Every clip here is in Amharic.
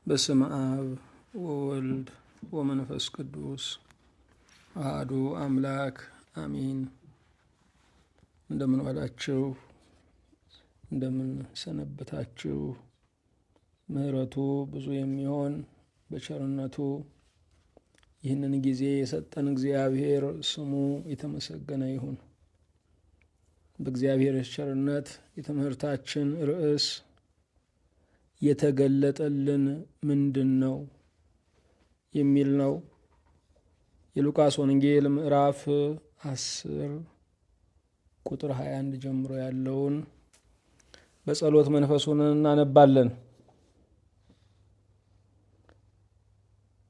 በስመ አብ ወወልድ ወመንፈስ ቅዱስ አሐዱ አምላክ አሜን። እንደምን ዋላችሁ? እንደምን ሰነበታችሁ? ምሕረቱ ብዙ የሚሆን በቸርነቱ ይህንን ጊዜ የሰጠን እግዚአብሔር ስሙ የተመሰገነ ይሁን። በእግዚአብሔር ቸርነት የትምህርታችን ርዕስ የተገለጠልን ምንድን ነው የሚል ነው። የሉቃስ ወንጌል ምዕራፍ 10 ቁጥር 21 ጀምሮ ያለውን በጸሎት መንፈሱን እናነባለን።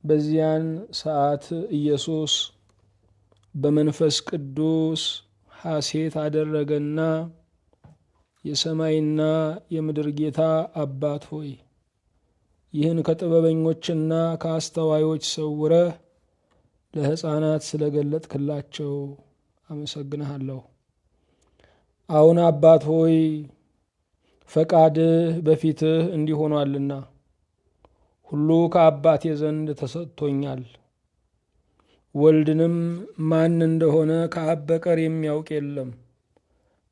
በዚያን ሰዓት ኢየሱስ በመንፈስ ቅዱስ ሐሴት አደረገና የሰማይና የምድር ጌታ አባት ሆይ ይህን ከጥበበኞችና ከአስተዋዮች ሰውረህ ለሕፃናት ስለገለጥክላቸው አመሰግንሃለሁ። አሁን አባት ሆይ ፈቃድህ በፊትህ እንዲህ ሆኗልና ሁሉ ከአባቴ ዘንድ ተሰጥቶኛል። ወልድንም ማን እንደሆነ ከአብ በቀር የሚያውቅ የለም፣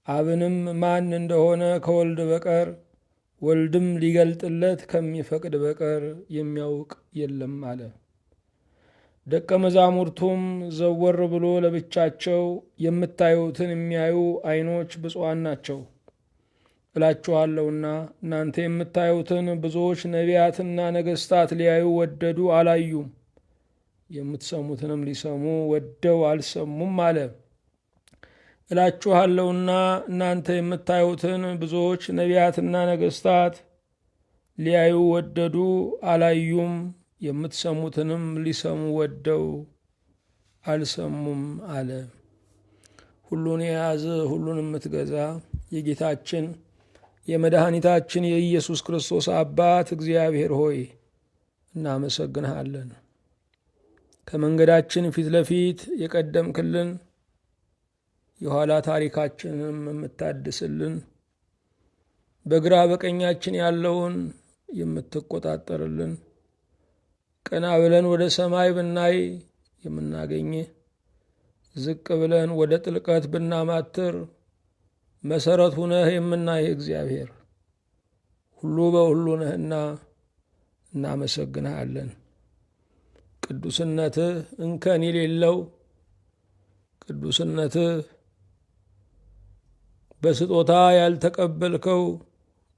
አብንም ማን እንደሆነ ከወልድ በቀር ወልድም ሊገልጥለት ከሚፈቅድ በቀር የሚያውቅ የለም አለ። ደቀ መዛሙርቱም ዘወር ብሎ ለብቻቸው የምታዩትን የሚያዩ ዓይኖች ብፁዓን ናቸው እላችኋለሁና እናንተ የምታዩትን ብዙዎች ነቢያትና ነገሥታት ሊያዩ ወደዱ፣ አላዩም። የምትሰሙትንም ሊሰሙ ወደው አልሰሙም አለ። እላችኋለሁና እናንተ የምታዩትን ብዙዎች ነቢያትና ነገሥታት ሊያዩ ወደዱ፣ አላዩም። የምትሰሙትንም ሊሰሙ ወደው አልሰሙም አለ። ሁሉን የያዘ ሁሉን የምትገዛ የጌታችን የመድኃኒታችን የኢየሱስ ክርስቶስ አባት እግዚአብሔር ሆይ እናመሰግንሃለን። ከመንገዳችን ፊት ለፊት የቀደምክልን የኋላ ታሪካችንም የምታድስልን በግራ በቀኛችን ያለውን የምትቆጣጠርልን ቀና ብለን ወደ ሰማይ ብናይ የምናገኝ ዝቅ ብለን ወደ ጥልቀት ብናማትር መሰረት ሁነህ የምናይ እግዚአብሔር ሁሉ በሁሉ ነህና እናመሰግንሃለን። ቅዱስነትህ እንከን የሌለው ቅዱስነትህ በስጦታ ያልተቀበልከው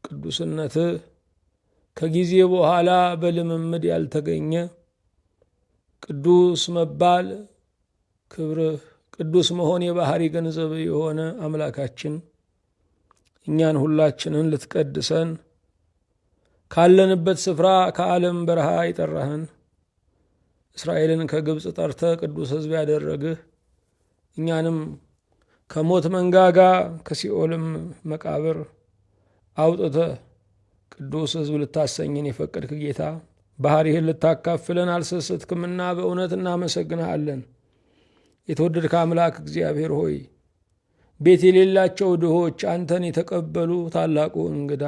ቅዱስነትህ ከጊዜ በኋላ በልምምድ ያልተገኘ ቅዱስ መባል ክብርህ ቅዱስ መሆን የባህሪ ገንዘብ የሆነ አምላካችን እኛን ሁላችንን ልትቀድሰን ካለንበት ስፍራ ከዓለም በረሃ የጠራህን እስራኤልን ከግብፅ ጠርተ ቅዱስ ሕዝብ ያደረግህ እኛንም ከሞት መንጋጋ ከሲኦልም መቃብር አውጥተ ቅዱስ ሕዝብ ልታሰኝን የፈቀድክ ጌታ ባህሪህን ልታካፍለን አልሰስትክምና በእውነት እናመሰግንሃለን። የተወደድክ አምላክ እግዚአብሔር ሆይ ቤት የሌላቸው ድሆች አንተን የተቀበሉ ታላቁ እንግዳ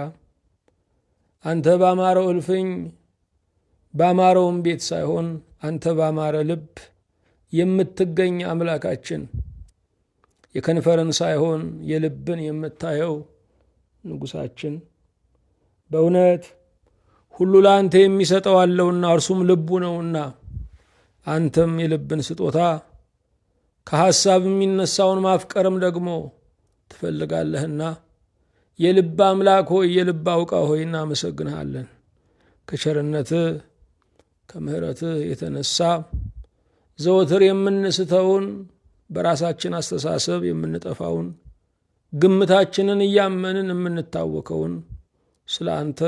አንተ ባማረው እልፍኝ ባማረውም ቤት ሳይሆን አንተ ባማረ ልብ የምትገኝ አምላካችን የከንፈርን ሳይሆን የልብን የምታየው ንጉሳችን በእውነት ሁሉ ለአንተ የሚሰጠው አለውና እርሱም ልቡ ነውና አንተም የልብን ስጦታ ከሐሳብ የሚነሳውን ማፍቀርም ደግሞ ትፈልጋለህና የልብ አምላክ ሆይ የልብ አውቃ ሆይ እናመሰግንሃለን። ከቸርነትህ ከምሕረትህ የተነሳ ዘወትር የምንስተውን በራሳችን አስተሳሰብ የምንጠፋውን ግምታችንን እያመንን የምንታወከውን ስለ አንተ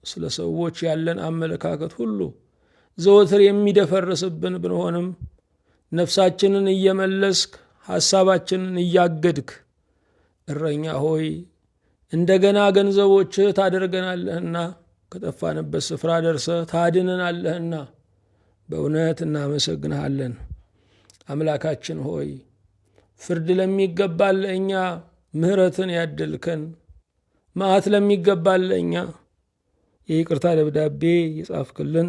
ስለ ሰዎች ያለን አመለካከት ሁሉ ዘወትር የሚደፈርስብን ብንሆንም ነፍሳችንን እየመለስክ ሐሳባችንን እያገድክ እረኛ ሆይ እንደገና ገንዘቦችህ ታደርገናለህና ከጠፋንበት ስፍራ ደርሰህ ታድነናለህና በእውነት እናመሰግንሃለን። አምላካችን ሆይ ፍርድ ለሚገባል ለእኛ ምሕረትን ያድልከን፣ መዓት ለሚገባል ለእኛ የይቅርታ ደብዳቤ የጻፍክልን፣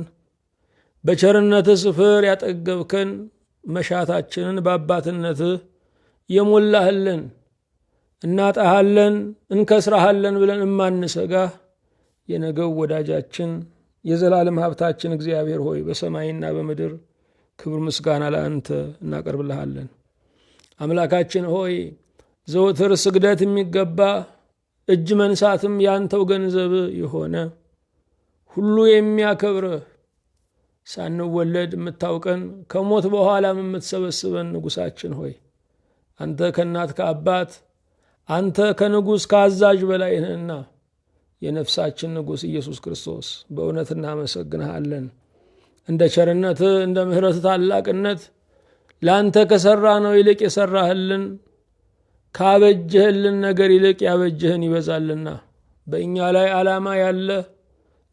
በቸርነትህ ስፍር ያጠገብከን፣ መሻታችንን በአባትነትህ የሞላህልን፣ እናጣሃለን እንከስራሃለን ብለን እማንሰጋህ የነገው ወዳጃችን የዘላለም ሀብታችን እግዚአብሔር ሆይ በሰማይና በምድር ክብር ምስጋና ለአንተ እናቀርብልሃለን። አምላካችን ሆይ ዘወትር ስግደት የሚገባ እጅ መንሳትም ያንተው ገንዘብ የሆነ ሁሉ የሚያከብርህ ሳንወለድ የምታውቀን ከሞት በኋላም የምትሰበስበን ንጉሳችን ሆይ አንተ ከእናት ከአባት አንተ ከንጉሥ ከአዛዥ በላይ ነህና የነፍሳችን ንጉሥ ኢየሱስ ክርስቶስ በእውነት እናመሰግንሃለን። እንደ ቸርነትህ እንደ ምሕረት ታላቅነት ለአንተ ከሠራ ነው ይልቅ የሠራህልን ካበጀህልን ነገር ይልቅ ያበጀህን ይበዛልና በእኛ ላይ ዓላማ ያለ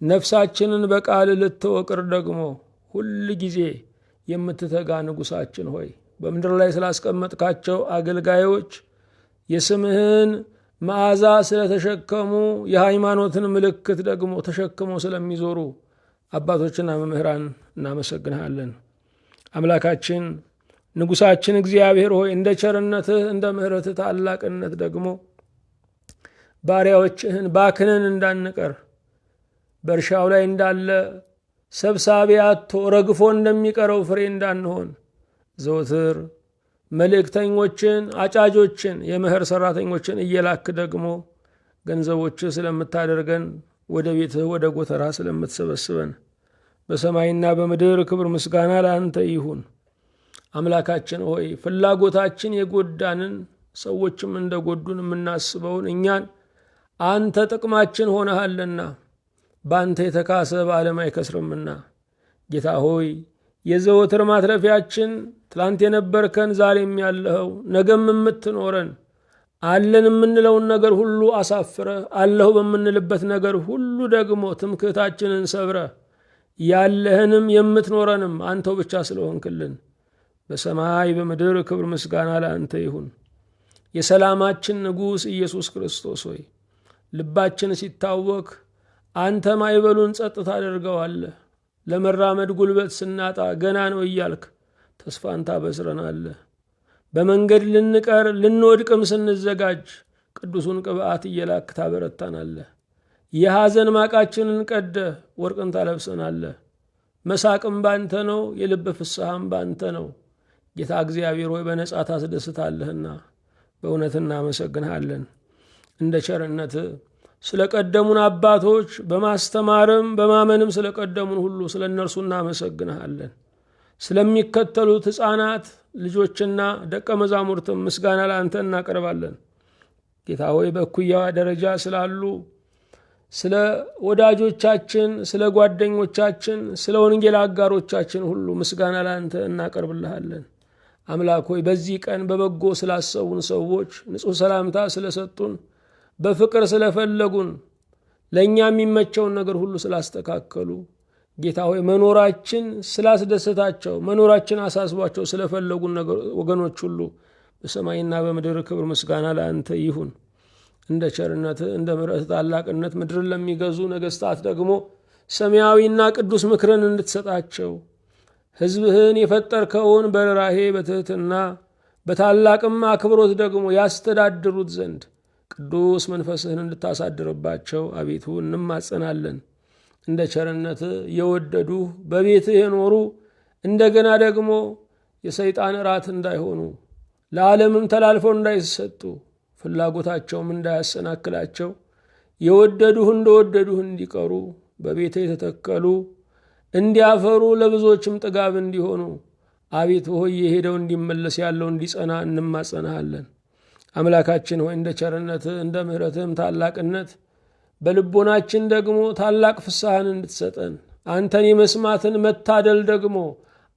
ነፍሳችንን በቃል ልትወቅር ደግሞ ሁል ጊዜ የምትተጋ ንጉሳችን ሆይ በምድር ላይ ስላስቀመጥካቸው አገልጋዮች የስምህን መዓዛ ስለተሸከሙ የሃይማኖትን ምልክት ደግሞ ተሸክመው ስለሚዞሩ አባቶችና መምህራን እናመሰግንሃለን። አምላካችን ንጉሳችን እግዚአብሔር ሆይ እንደ ቸርነትህ እንደ ምሕረትህ ታላቅነት ደግሞ ባሪያዎችህን ባክነን እንዳንቀር በእርሻው ላይ እንዳለ ሰብሳቢ አጥቶ ረግፎ እንደሚቀረው ፍሬ እንዳንሆን ዘወትር መልእክተኞችን፣ አጫጆችን፣ የመኸር ሰራተኞችን እየላክ ደግሞ ገንዘቦችህ ስለምታደርገን ወደ ቤትህ ወደ ጎተራ ስለምትሰበስበን በሰማይና በምድር ክብር ምስጋና ለአንተ ይሁን። አምላካችን ሆይ ፍላጎታችን የጎዳንን ሰዎችም እንደጎዱን የምናስበውን እኛን አንተ ጥቅማችን ሆነሃልና በአንተ የተካሰ በዓለም አይከስርምና ጌታ ሆይ የዘወትር ማትረፊያችን ትላንት የነበርከን ዛሬም ያለኸው ነገም የምትኖረን አለን የምንለውን ነገር ሁሉ አሳፍረህ አለሁ በምንልበት ነገር ሁሉ ደግሞ ትምክህታችንን ሰብረህ ያለህንም የምትኖረንም አንተው ብቻ ስለሆንክልን በሰማይ በምድር ክብር ምስጋና ለአንተ ይሁን። የሰላማችን ንጉሥ ኢየሱስ ክርስቶስ ሆይ ልባችን ሲታወክ አንተ ማዕበሉን ጸጥ ታደርገዋለህ። ለመራመድ ጉልበት ስናጣ ገና ነው እያልክ ተስፋን ታበስረናለህ። በመንገድ ልንቀር ልንወድቅም ስንዘጋጅ ቅዱሱን ቅብዓት እየላክ ታበረታናለህ። የሐዘን ማቃችንን ቀደህ ወርቅን ታለብሰናለህ። መሳቅም ባንተ ነው፣ የልብ ፍስሐም ባንተ ነው። ጌታ እግዚአብሔር ሆይ በነጻ ታስደስታለህና በእውነት እናመሰግንሃለን። እንደ ቸርነትህ ስለ ቀደሙን አባቶች በማስተማርም በማመንም ስለ ቀደሙን ሁሉ ስለ እነርሱ እናመሰግንሃለን። ስለሚከተሉት ሕፃናት ልጆችና ደቀ መዛሙርትም ምስጋና ለአንተ እናቀርባለን። ጌታ ሆይ በእኩያ ደረጃ ስላሉ ስለ ወዳጆቻችን፣ ስለ ጓደኞቻችን፣ ስለ ወንጌል አጋሮቻችን ሁሉ ምስጋና ለአንተ እናቀርብልሃለን። አምላክ ሆይ በዚህ ቀን በበጎ ስላሰቡን ሰዎች ንጹሕ ሰላምታ ስለሰጡን በፍቅር ስለፈለጉን ለእኛ የሚመቸውን ነገር ሁሉ ስላስተካከሉ ጌታ ሆይ መኖራችን ስላስደሰታቸው መኖራችን አሳስቧቸው ስለፈለጉን ወገኖች ሁሉ በሰማይና በምድር ክብር ምስጋና ለአንተ ይሁን። እንደ ቸርነትህ እንደ ምሕረትህ ታላቅነት ምድርን ለሚገዙ ነገሥታት ደግሞ ሰማያዊና ቅዱስ ምክርን እንድትሰጣቸው ሕዝብህን የፈጠርከውን በርኅራኄ በትሕትና በታላቅም አክብሮት ደግሞ ያስተዳድሩት ዘንድ ቅዱስ መንፈስህን እንድታሳድርባቸው አቤቱ እንማጸናለን። እንደ ቸርነትህ የወደዱህ በቤትህ የኖሩ እንደገና ደግሞ የሰይጣን እራት እንዳይሆኑ ለዓለምም ተላልፈው እንዳይሰጡ ፍላጎታቸውም እንዳያሰናክላቸው የወደዱህ እንደወደዱህ እንዲቀሩ በቤትህ የተተከሉ እንዲያፈሩ ለብዙዎችም ጥጋብ እንዲሆኑ አቤቱ ሆይ የሄደው እንዲመለስ ያለው እንዲጸና እንማጸናሃለን። አምላካችን ሆይ እንደ ቸርነትህ እንደ ምሕረትህም ታላቅነት በልቦናችን ደግሞ ታላቅ ፍስሐን እንድትሰጠን አንተን የመስማትን መታደል ደግሞ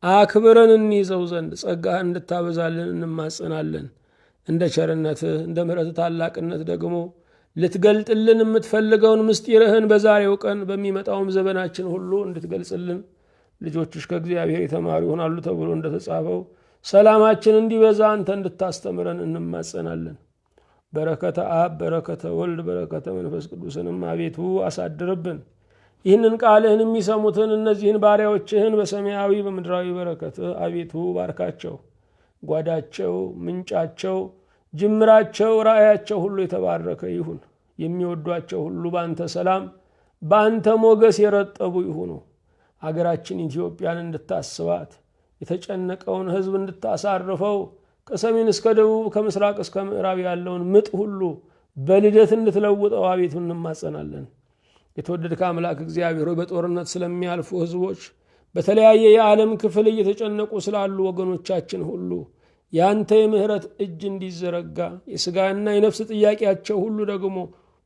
አክብረን እንይዘው ዘንድ ጸጋህን እንድታበዛልን እንማጸናለን። እንደ ቸርነትህ እንደ ምሕረትህ ታላቅነት ደግሞ ልትገልጥልን የምትፈልገውን ምስጢርህን በዛሬው ቀን በሚመጣውም ዘመናችን ሁሉ እንድትገልጽልን ልጆችሽ ከእግዚአብሔር የተማሩ ይሆናሉ ተብሎ እንደተጻፈው ሰላማችን እንዲበዛ አንተ እንድታስተምረን እንማጸናለን። በረከተ አብ በረከተ ወልድ በረከተ መንፈስ ቅዱስንም አቤቱ አሳድርብን። ይህንን ቃልህን የሚሰሙትን እነዚህን ባሪያዎችህን በሰማያዊ በምድራዊ በረከት አቤቱ ባርካቸው። ጓዳቸው፣ ምንጫቸው፣ ጅምራቸው፣ ራእያቸው ሁሉ የተባረከ ይሁን። የሚወዷቸው ሁሉ በአንተ ሰላም በአንተ ሞገስ የረጠቡ ይሁኑ። አገራችን ኢትዮጵያን እንድታስባት፣ የተጨነቀውን ሕዝብ እንድታሳርፈው፣ ከሰሜን እስከ ደቡብ ከምስራቅ እስከ ምዕራብ ያለውን ምጥ ሁሉ በልደት እንድትለውጠው አቤቱ እንማጸናለን። የተወደድከ አምላክ እግዚአብሔር ሆይ በጦርነት ስለሚያልፉ ሕዝቦች፣ በተለያየ የዓለም ክፍል እየተጨነቁ ስላሉ ወገኖቻችን ሁሉ ያንተ የምህረት እጅ እንዲዘረጋ፣ የሥጋና የነፍስ ጥያቄያቸው ሁሉ ደግሞ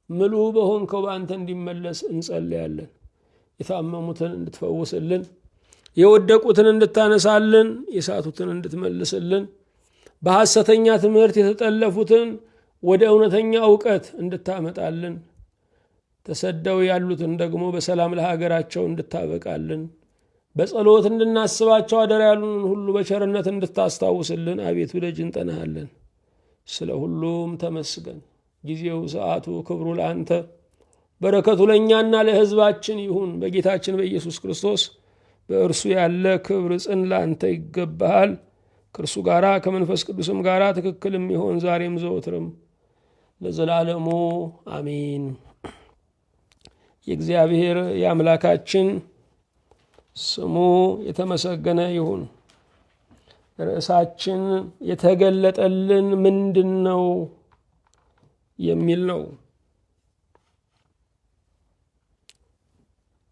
ምሉዕ በሆንከው በአንተ እንዲመለስ እንጸልያለን። የታመሙትን እንድትፈውስልን፣ የወደቁትን እንድታነሳልን፣ የሳቱትን እንድትመልስልን፣ በሐሰተኛ ትምህርት የተጠለፉትን ወደ እውነተኛ እውቀት እንድታመጣልን፣ ተሰደው ያሉትን ደግሞ በሰላም ለሀገራቸው እንድታበቃልን፣ በጸሎት እንድናስባቸው አደራ ያሉንን ሁሉ በቸርነት እንድታስታውስልን አቤቱ ደጅ እንጠናሃለን። ስለ ሁሉም ተመስገን። ጊዜው፣ ሰዓቱ፣ ክብሩ ለአንተ፣ በረከቱ ለእኛና ለሕዝባችን ይሁን። በጌታችን በኢየሱስ ክርስቶስ በእርሱ ያለ ክብር ጽን ለአንተ ይገባሃል። ከእርሱ ጋራ ከመንፈስ ቅዱስም ጋራ ትክክልም ይሆን ዛሬም ዘወትርም ለዘላለሙ አሜን። የእግዚአብሔር የአምላካችን ስሙ የተመሰገነ ይሁን። ርዕሳችን የተገለጠልን ምንድን ነው የሚል ነው።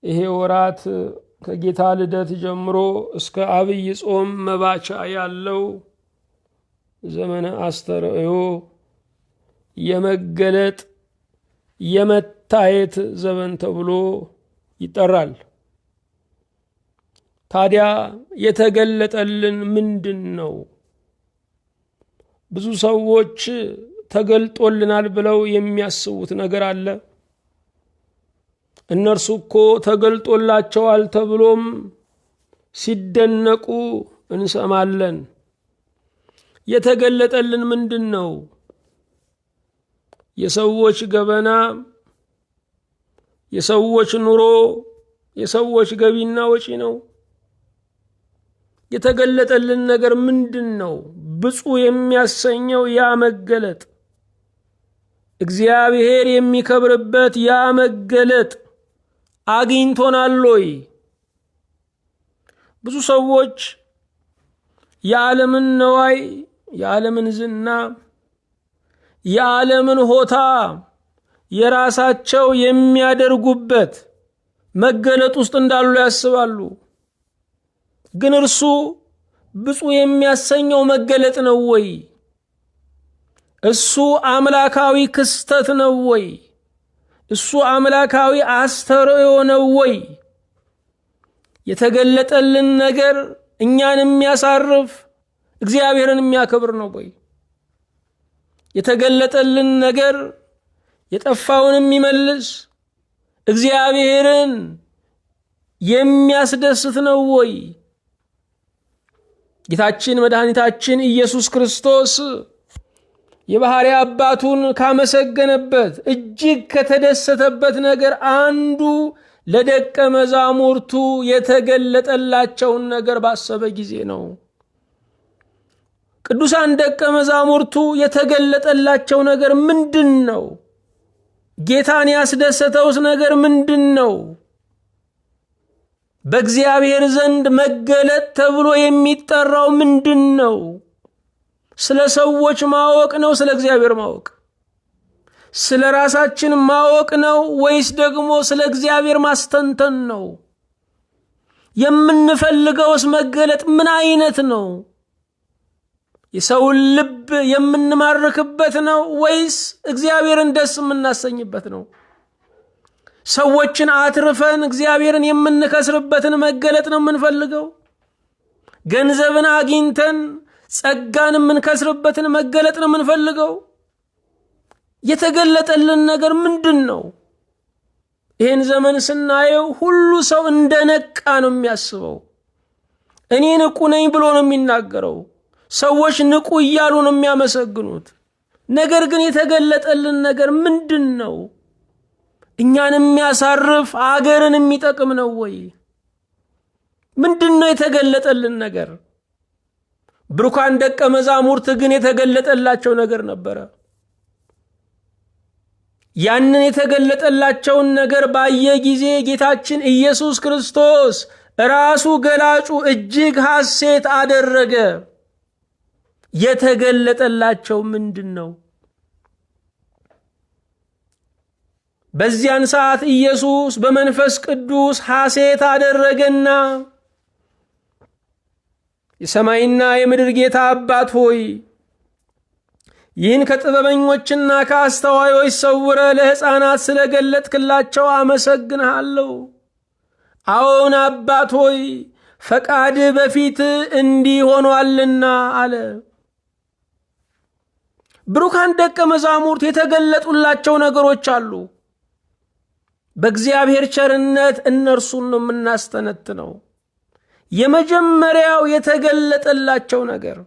ይሄ ወራት ከጌታ ልደት ጀምሮ እስከ አብይ ጾም መባቻ ያለው ዘመነ አስተርእዮ የመገለጥ የመታየት ዘመን ተብሎ ይጠራል። ታዲያ የተገለጠልን ምንድን ነው? ብዙ ሰዎች ተገልጦልናል ብለው የሚያስቡት ነገር አለ። እነርሱ እኮ ተገልጦላቸዋል ተብሎም ሲደነቁ እንሰማለን። የተገለጠልን ምንድን ነው? የሰዎች ገበና፣ የሰዎች ኑሮ፣ የሰዎች ገቢና ወጪ ነው? የተገለጠልን ነገር ምንድን ነው? ብፁዕ የሚያሰኘው ያ መገለጥ፣ እግዚአብሔር የሚከብርበት ያ መገለጥ አግኝቶናል ወይ? ብዙ ሰዎች የዓለምን ነዋይ፣ የዓለምን ዝና፣ የዓለምን ሆታ የራሳቸው የሚያደርጉበት መገለጥ ውስጥ እንዳሉ ያስባሉ። ግን እርሱ ብፁዕ የሚያሰኘው መገለጥ ነው ወይ? እሱ አምላካዊ ክስተት ነው ወይ? እሱ አምላካዊ አስተርእዮ ነው ወይ? የተገለጠልን ነገር እኛን የሚያሳርፍ እግዚአብሔርን የሚያከብር ነው ወይ? የተገለጠልን ነገር የጠፋውን የሚመልስ እግዚአብሔርን የሚያስደስት ነው ወይ? ጌታችን መድኃኒታችን ኢየሱስ ክርስቶስ የባሕርይ አባቱን ካመሰገነበት እጅግ ከተደሰተበት ነገር አንዱ ለደቀ መዛሙርቱ የተገለጠላቸውን ነገር ባሰበ ጊዜ ነው። ቅዱሳን ደቀ መዛሙርቱ የተገለጠላቸው ነገር ምንድን ነው? ጌታን ያስደሰተውስ ነገር ምንድን ነው? በእግዚአብሔር ዘንድ መገለጥ ተብሎ የሚጠራው ምንድን ነው? ስለ ሰዎች ማወቅ ነው? ስለ እግዚአብሔር ማወቅ? ስለ ራሳችን ማወቅ ነው ወይስ ደግሞ ስለ እግዚአብሔር ማስተንተን ነው? የምንፈልገውስ መገለጥ ምን አይነት ነው? የሰውን ልብ የምንማርክበት ነው ወይስ እግዚአብሔርን ደስ የምናሰኝበት ነው? ሰዎችን አትርፈን እግዚአብሔርን የምንከስርበትን መገለጥ ነው የምንፈልገው? ገንዘብን አግኝተን ጸጋን የምንከስርበትን መገለጥ ነው የምንፈልገው? የተገለጠልን ነገር ምንድን ነው? ይህን ዘመን ስናየው ሁሉ ሰው እንደነቃ ነው የሚያስበው። እኔ ንቁ ነኝ ብሎ ነው የሚናገረው። ሰዎች ንቁ እያሉ ነው የሚያመሰግኑት። ነገር ግን የተገለጠልን ነገር ምንድን ነው? እኛን የሚያሳርፍ አገርን የሚጠቅም ነው ወይ? ምንድነው የተገለጠልን ነገር? ብሩካን ደቀ መዛሙርት ግን የተገለጠላቸው ነገር ነበረ። ያንን የተገለጠላቸውን ነገር ባየ ጊዜ ጌታችን ኢየሱስ ክርስቶስ ራሱ ገላጩ እጅግ ሐሴት አደረገ። የተገለጠላቸው ምንድነው? በዚያን ሰዓት ኢየሱስ በመንፈስ ቅዱስ ሐሴት አደረገና የሰማይና የምድር ጌታ አባት ሆይ ይህን ከጥበበኞችና ከአስተዋዮች ሰውረ ለሕፃናት ስለገለጥክላቸው አመሰግንሃለሁ። አዎን አባት ሆይ ፈቃድ በፊት እንዲህ ሆኗልና አለ። ብሩካን ደቀ መዛሙርት የተገለጡላቸው ነገሮች አሉ። በእግዚአብሔር ቸርነት እነርሱን ነው የምናስተነትነው። የመጀመሪያው የተገለጠላቸው ነገር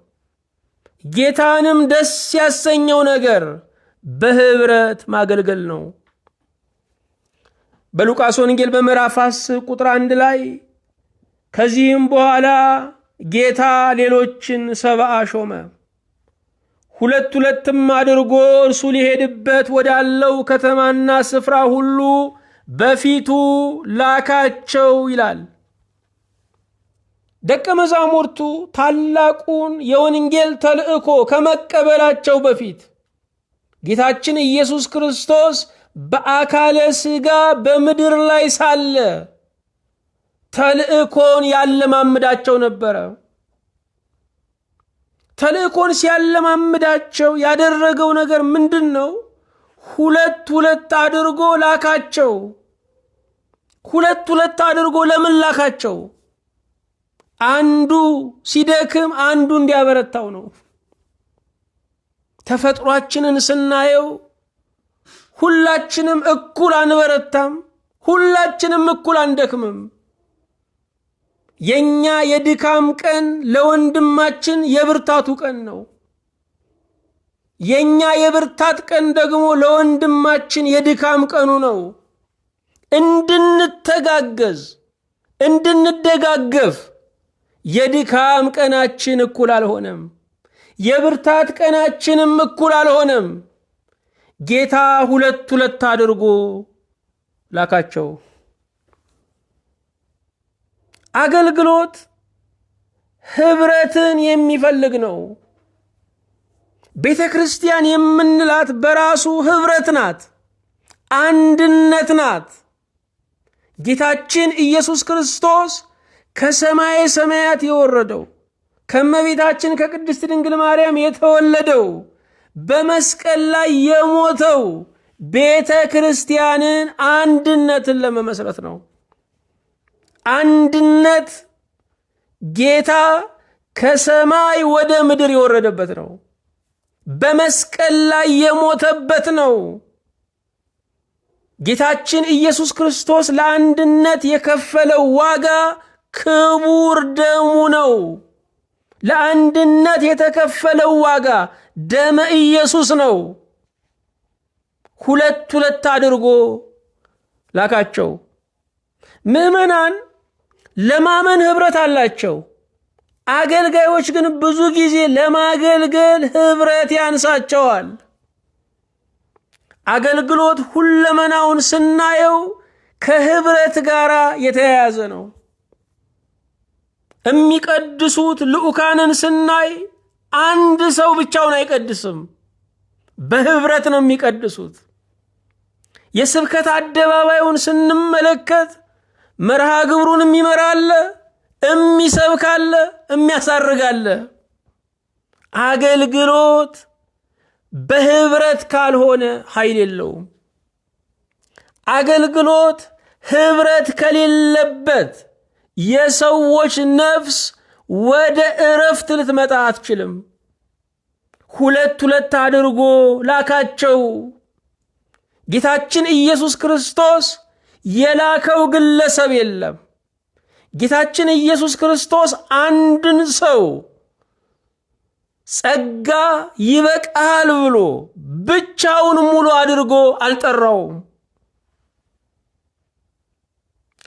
ጌታንም ደስ ያሰኘው ነገር በህብረት ማገልገል ነው። በሉቃስ ወንጌል በምዕራፍ 10 ቁጥር 1 ላይ ከዚህም በኋላ ጌታ ሌሎችን 70 ሾመ፣ ሁለት ሁለትም አድርጎ እርሱ ሊሄድበት ወዳለው ከተማና ስፍራ ሁሉ በፊቱ ላካቸው ይላል። ደቀ መዛሙርቱ ታላቁን የወንጌል ተልእኮ ከመቀበላቸው በፊት ጌታችን ኢየሱስ ክርስቶስ በአካለ ሥጋ በምድር ላይ ሳለ ተልእኮን ያለማምዳቸው ነበረ። ተልእኮን ሲያለማምዳቸው ያደረገው ነገር ምንድነው? ሁለት ሁለት አድርጎ ላካቸው። ሁለት ሁለት አድርጎ ለምን ላካቸው? አንዱ ሲደክም አንዱ እንዲያበረታው ነው። ተፈጥሯችንን ስናየው ሁላችንም እኩል አንበረታም፣ ሁላችንም እኩል አንደክምም። የኛ የድካም ቀን ለወንድማችን የብርታቱ ቀን ነው። የኛ የብርታት ቀን ደግሞ ለወንድማችን የድካም ቀኑ ነው። እንድንተጋገዝ፣ እንድንደጋገፍ የድካም ቀናችን እኩል አልሆነም። የብርታት ቀናችንም እኩል አልሆነም። ጌታ ሁለት ሁለት አድርጎ ላካቸው። አገልግሎት ህብረትን የሚፈልግ ነው። ቤተ ክርስቲያን የምንላት በራሱ ህብረት ናት፣ አንድነት ናት። ጌታችን ኢየሱስ ክርስቶስ ከሰማየ ሰማያት የወረደው ከእመቤታችን ከቅድስት ድንግል ማርያም የተወለደው በመስቀል ላይ የሞተው ቤተ ክርስቲያንን አንድነትን ለመመስረት ነው። አንድነት ጌታ ከሰማይ ወደ ምድር የወረደበት ነው። በመስቀል ላይ የሞተበት ነው። ጌታችን ኢየሱስ ክርስቶስ ለአንድነት የከፈለው ዋጋ ክቡር ደሙ ነው። ለአንድነት የተከፈለው ዋጋ ደመ ኢየሱስ ነው። ሁለት ሁለት አድርጎ ላካቸው። ምዕመናን ለማመን ህብረት አላቸው። አገልጋዮች ግን ብዙ ጊዜ ለማገልገል ህብረት ያንሳቸዋል። አገልግሎት ሁለመናውን ስናየው ከህብረት ጋር የተያያዘ ነው። የሚቀድሱት ልዑካንን ስናይ አንድ ሰው ብቻውን አይቀድስም፣ በህብረት ነው የሚቀድሱት። የስብከት አደባባዩን ስንመለከት መርሃ ግብሩን የሚመራለ፣ የሚሰብካለ፣ የሚያሳርጋለ። አገልግሎት በህብረት ካልሆነ ኃይል የለውም። አገልግሎት ህብረት ከሌለበት የሰዎች ነፍስ ወደ እረፍት ልትመጣ አትችልም። ሁለት ሁለት አድርጎ ላካቸው። ጌታችን ኢየሱስ ክርስቶስ የላከው ግለሰብ የለም። ጌታችን ኢየሱስ ክርስቶስ አንድን ሰው ጸጋ ይበቃል ብሎ ብቻውን ሙሉ አድርጎ አልጠራውም።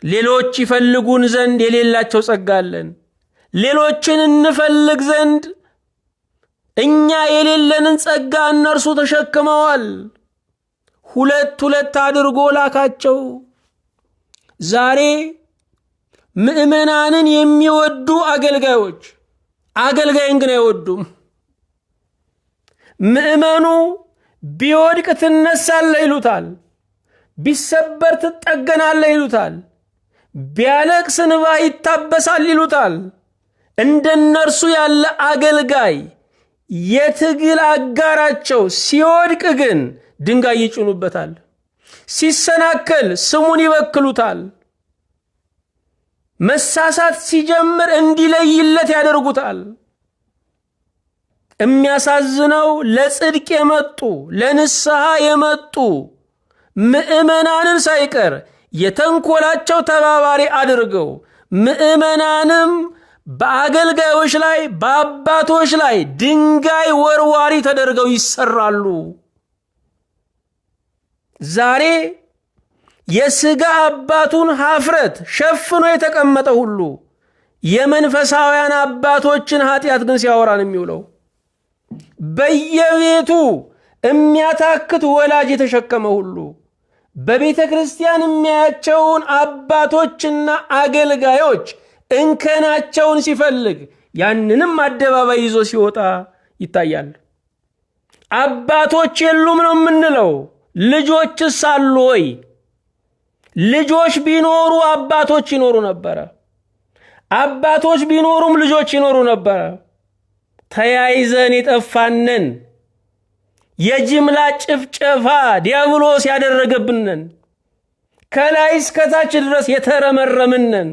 ሌሎች ይፈልጉን ዘንድ የሌላቸው ጸጋ አለን። ሌሎችን እንፈልግ ዘንድ እኛ የሌለንን ጸጋ እነርሱ ተሸክመዋል። ሁለት ሁለት አድርጎ ላካቸው። ዛሬ ምእመናንን የሚወዱ አገልጋዮች አገልጋይን ግን አይወዱም። ምእመኑ ቢወድቅ ትነሳለህ ይሉታል፣ ቢሰበር ትጠገናለህ ይሉታል፣ ቢያለቅስ እንባህ ይታበሳል ይሉታል። እንደነርሱ ያለ አገልጋይ የትግል አጋራቸው ሲወድቅ ግን ድንጋይ ይጭኑበታል፣ ሲሰናከል ስሙን ይበክሉታል፣ መሳሳት ሲጀምር እንዲለይለት ያደርጉታል። የሚያሳዝነው ለጽድቅ የመጡ ለንስሐ የመጡ ምእመናንን ሳይቀር የተንኮላቸው ተባባሪ አድርገው ምእመናንም በአገልጋዮች ላይ በአባቶች ላይ ድንጋይ ወርዋሪ ተደርገው ይሰራሉ። ዛሬ የሥጋ አባቱን ኀፍረት ሸፍኖ የተቀመጠ ሁሉ የመንፈሳውያን አባቶችን ኃጢአት ግን ሲያወራን የሚውለው በየቤቱ የሚያታክት ወላጅ የተሸከመ ሁሉ በቤተ ክርስቲያን የሚያያቸውን አባቶችና አገልጋዮች እንከናቸውን ሲፈልግ ያንንም አደባባይ ይዞ ሲወጣ ይታያል። አባቶች የሉም ነው የምንለው። ልጆችስ አሉ ወይ? ልጆች ቢኖሩ አባቶች ይኖሩ ነበረ። አባቶች ቢኖሩም ልጆች ይኖሩ ነበረ። ተያይዘን የጠፋነን የጅምላ ጭፍጨፋ ዲያብሎስ ያደረገብንን ከላይ እስከታች ድረስ የተረመረምንን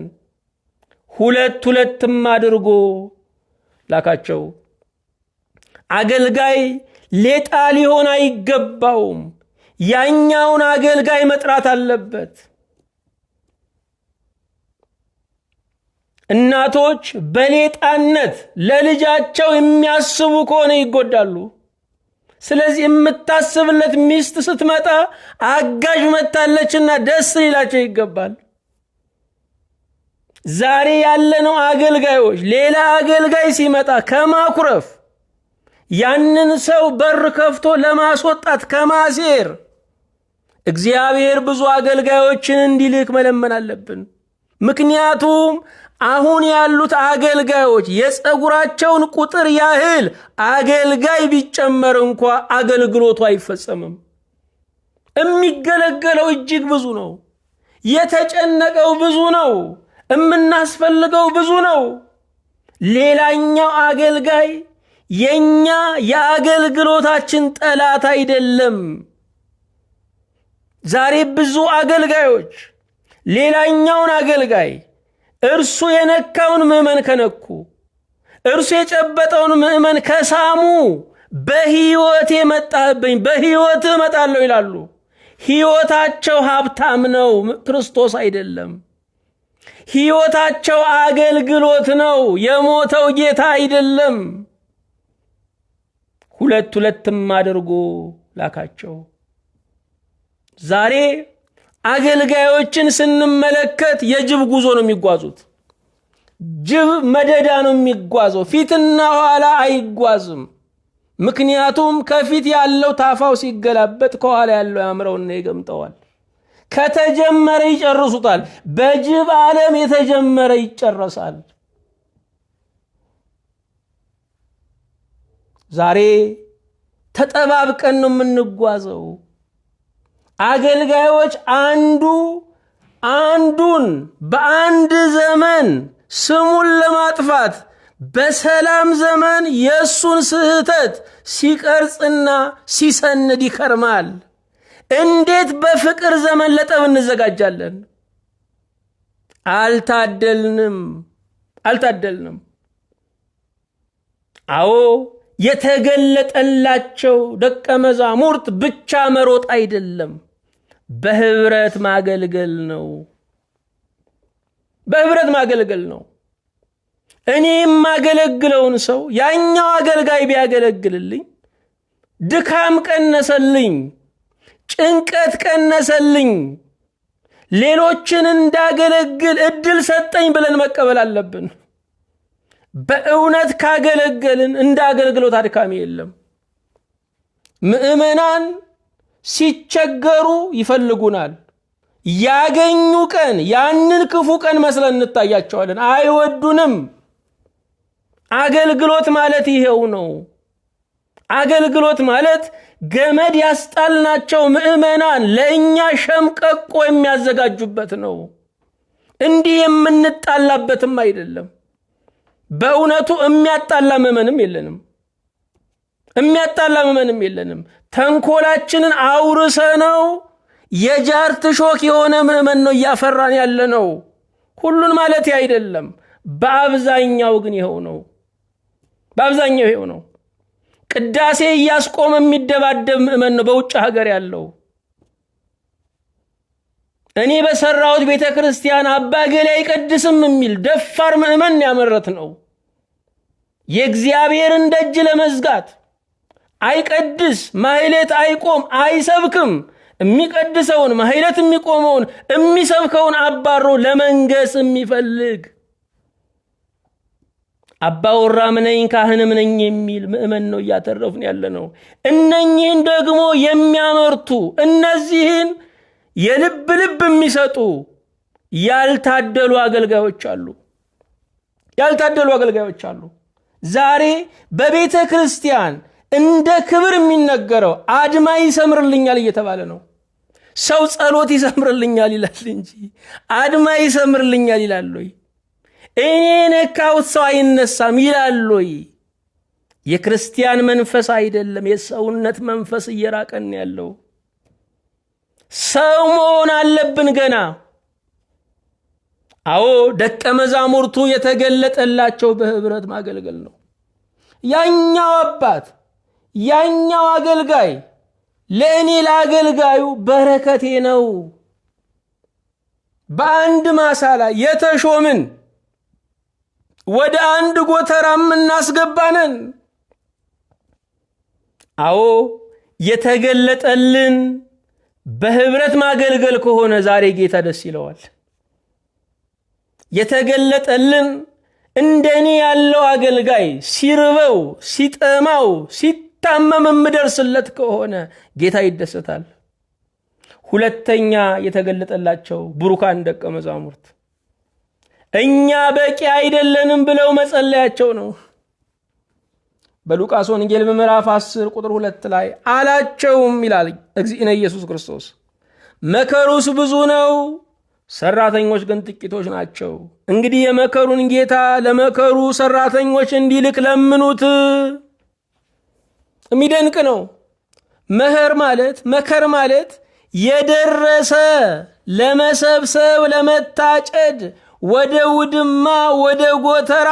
ሁለት ሁለትም አድርጎ ላካቸው። አገልጋይ ሌጣ ሊሆን አይገባውም። ያኛውን አገልጋይ መጥራት አለበት። እናቶች በሌጣነት ለልጃቸው የሚያስቡ ከሆነ ይጎዳሉ። ስለዚህ የምታስብለት ሚስት ስትመጣ አጋዥ መታለችና ደስ ሊላቸው ይገባል። ዛሬ ያለነው አገልጋዮች ሌላ አገልጋይ ሲመጣ ከማኩረፍ ያንን ሰው በር ከፍቶ ለማስወጣት ከማሴር እግዚአብሔር ብዙ አገልጋዮችን እንዲልክ መለመን አለብን። ምክንያቱም አሁን ያሉት አገልጋዮች የፀጉራቸውን ቁጥር ያህል አገልጋይ ቢጨመር እንኳ አገልግሎቱ አይፈጸምም። የሚገለገለው እጅግ ብዙ ነው። የተጨነቀው ብዙ ነው። የምናስፈልገው ብዙ ነው። ሌላኛው አገልጋይ የኛ የአገልግሎታችን ጠላት አይደለም። ዛሬ ብዙ አገልጋዮች ሌላኛውን አገልጋይ እርሱ የነካውን ምእመን ከነኩ፣ እርሱ የጨበጠውን ምእመን ከሳሙ በሕይወት የመጣህብኝ በሕይወት እመጣለሁ ይላሉ። ሕይወታቸው ሀብታም ነው፣ ክርስቶስ አይደለም። ሕይወታቸው አገልግሎት ነው፣ የሞተው ጌታ አይደለም። ሁለት ሁለትም አድርጎ ላካቸው። ዛሬ አገልጋዮችን ስንመለከት የጅብ ጉዞ ነው የሚጓዙት። ጅብ መደዳ ነው የሚጓዘው፣ ፊትና ኋላ አይጓዝም። ምክንያቱም ከፊት ያለው ታፋው ሲገላበጥ ከኋላ ያለው ያምረውና ይገምጠዋል። ከተጀመረ ይጨርሱታል። በጅብ ዓለም የተጀመረ ይጨረሳል። ዛሬ ተጠባብቀን ነው የምንጓዘው። አገልጋዮች አንዱን በአንድ ዘመን ስሙን ለማጥፋት በሰላም ዘመን የእሱን ስህተት ሲቀርጽና ሲሰንድ ይከርማል። እንዴት በፍቅር ዘመን ለጠብ እንዘጋጃለን? አልታደልንም። አዎ የተገለጠላቸው ደቀ መዛሙርት ብቻ መሮጥ አይደለም፣ በህብረት ማገልገል ነው። በህብረት ማገልገል ነው። እኔ የማገለግለውን ሰው ያኛው አገልጋይ ቢያገለግልልኝ ድካም ቀነሰልኝ፣ ጭንቀት ቀነሰልኝ፣ ሌሎችን እንዳገለግል እድል ሰጠኝ ብለን መቀበል አለብን። በእውነት ካገለገልን እንደ አገልግሎት አድካሚ የለም። ምእመናን ሲቸገሩ ይፈልጉናል። ያገኙ ቀን ያንን ክፉ ቀን መስለን እንታያቸዋለን። አይወዱንም። አገልግሎት ማለት ይሄው ነው። አገልግሎት ማለት ገመድ ያስጣልናቸው ምእመናን ለእኛ ሸምቀቆ የሚያዘጋጁበት ነው። እንዲህ የምንጣላበትም አይደለም። በእውነቱ የሚያጣላ ምእመንም የለንም። ተንኮላችንን አውርሰነው የጃርት ሾክ የሆነ ምእመን ነው እያፈራን ያለ ነው። ሁሉን ማለት አይደለም። በአብዛኛው ግን ይሄው ነው። ቅዳሴ እያስቆመ የሚደባደብ ምእመን ነው በውጭ ሀገር ያለው። እኔ በሰራሁት ቤተክርስቲያን አባ ገሌ አይቀድስም የሚል ደፋር ምእመን ያመረት ነው። የእግዚአብሔርን ደጅ ለመዝጋት አይቀድስ፣ ማህሌት አይቆም፣ አይሰብክም። የሚቀድሰውን ማህሌት የሚቆመውን የሚሰብከውን አባሮ ለመንገስ የሚፈልግ አባወራም ነኝ ካህንም ነኝ የሚል ምእመን ነው እያተረፍን ያለ ነው። እነኚህን ደግሞ የሚያመርቱ እነዚህን የልብ የሚሰጡ ያልታደሉ አገልጋዮች አሉ። ዛሬ በቤተ ክርስቲያን እንደ ክብር የሚነገረው አድማ ይሰምርልኛል እየተባለ ነው። ሰው ጸሎት ይሰምርልኛል ይላል እንጂ አድማ ይሰምርልኛል ይላል ወይ? እኔ ነካሁት ሰው አይነሳም ይላል ወይ? የክርስቲያን መንፈስ አይደለም፣ የሰውነት መንፈስ እየራቀን ያለው። ሰው መሆን አለብን ገና። አዎ ደቀ መዛሙርቱ የተገለጠላቸው በህብረት ማገልገል ነው። ያኛው አባት ያኛው አገልጋይ ለእኔ ለአገልጋዩ በረከቴ ነው። በአንድ ማሳ ላይ የተሾምን ወደ አንድ ጎተራም እናስገባነን። አዎ የተገለጠልን በህብረት ማገልገል ከሆነ ዛሬ ጌታ ደስ ይለዋል። የተገለጠልን እንደኔ ያለው አገልጋይ ሲርበው ሲጠማው ሲታመም የምደርስለት ከሆነ ጌታ ይደሰታል። ሁለተኛ የተገለጠላቸው ብሩካን ደቀ መዛሙርት እኛ በቂ አይደለንም ብለው መጸለያቸው ነው። በሉቃስ ወንጌል ምዕራፍ 10 ቁጥር 2 ላይ አላቸውም ይላል እግዚእነ ኢየሱስ ክርስቶስ፣ መከሩስ ብዙ ነው፣ ሰራተኞች ግን ጥቂቶች ናቸው። እንግዲህ የመከሩን ጌታ ለመከሩ ሰራተኞች እንዲልክ ለምኑት። የሚደንቅ ነው። መከር ማለት የደረሰ ለመሰብሰብ ለመታጨድ ወደ ውድማ ወደ ጎተራ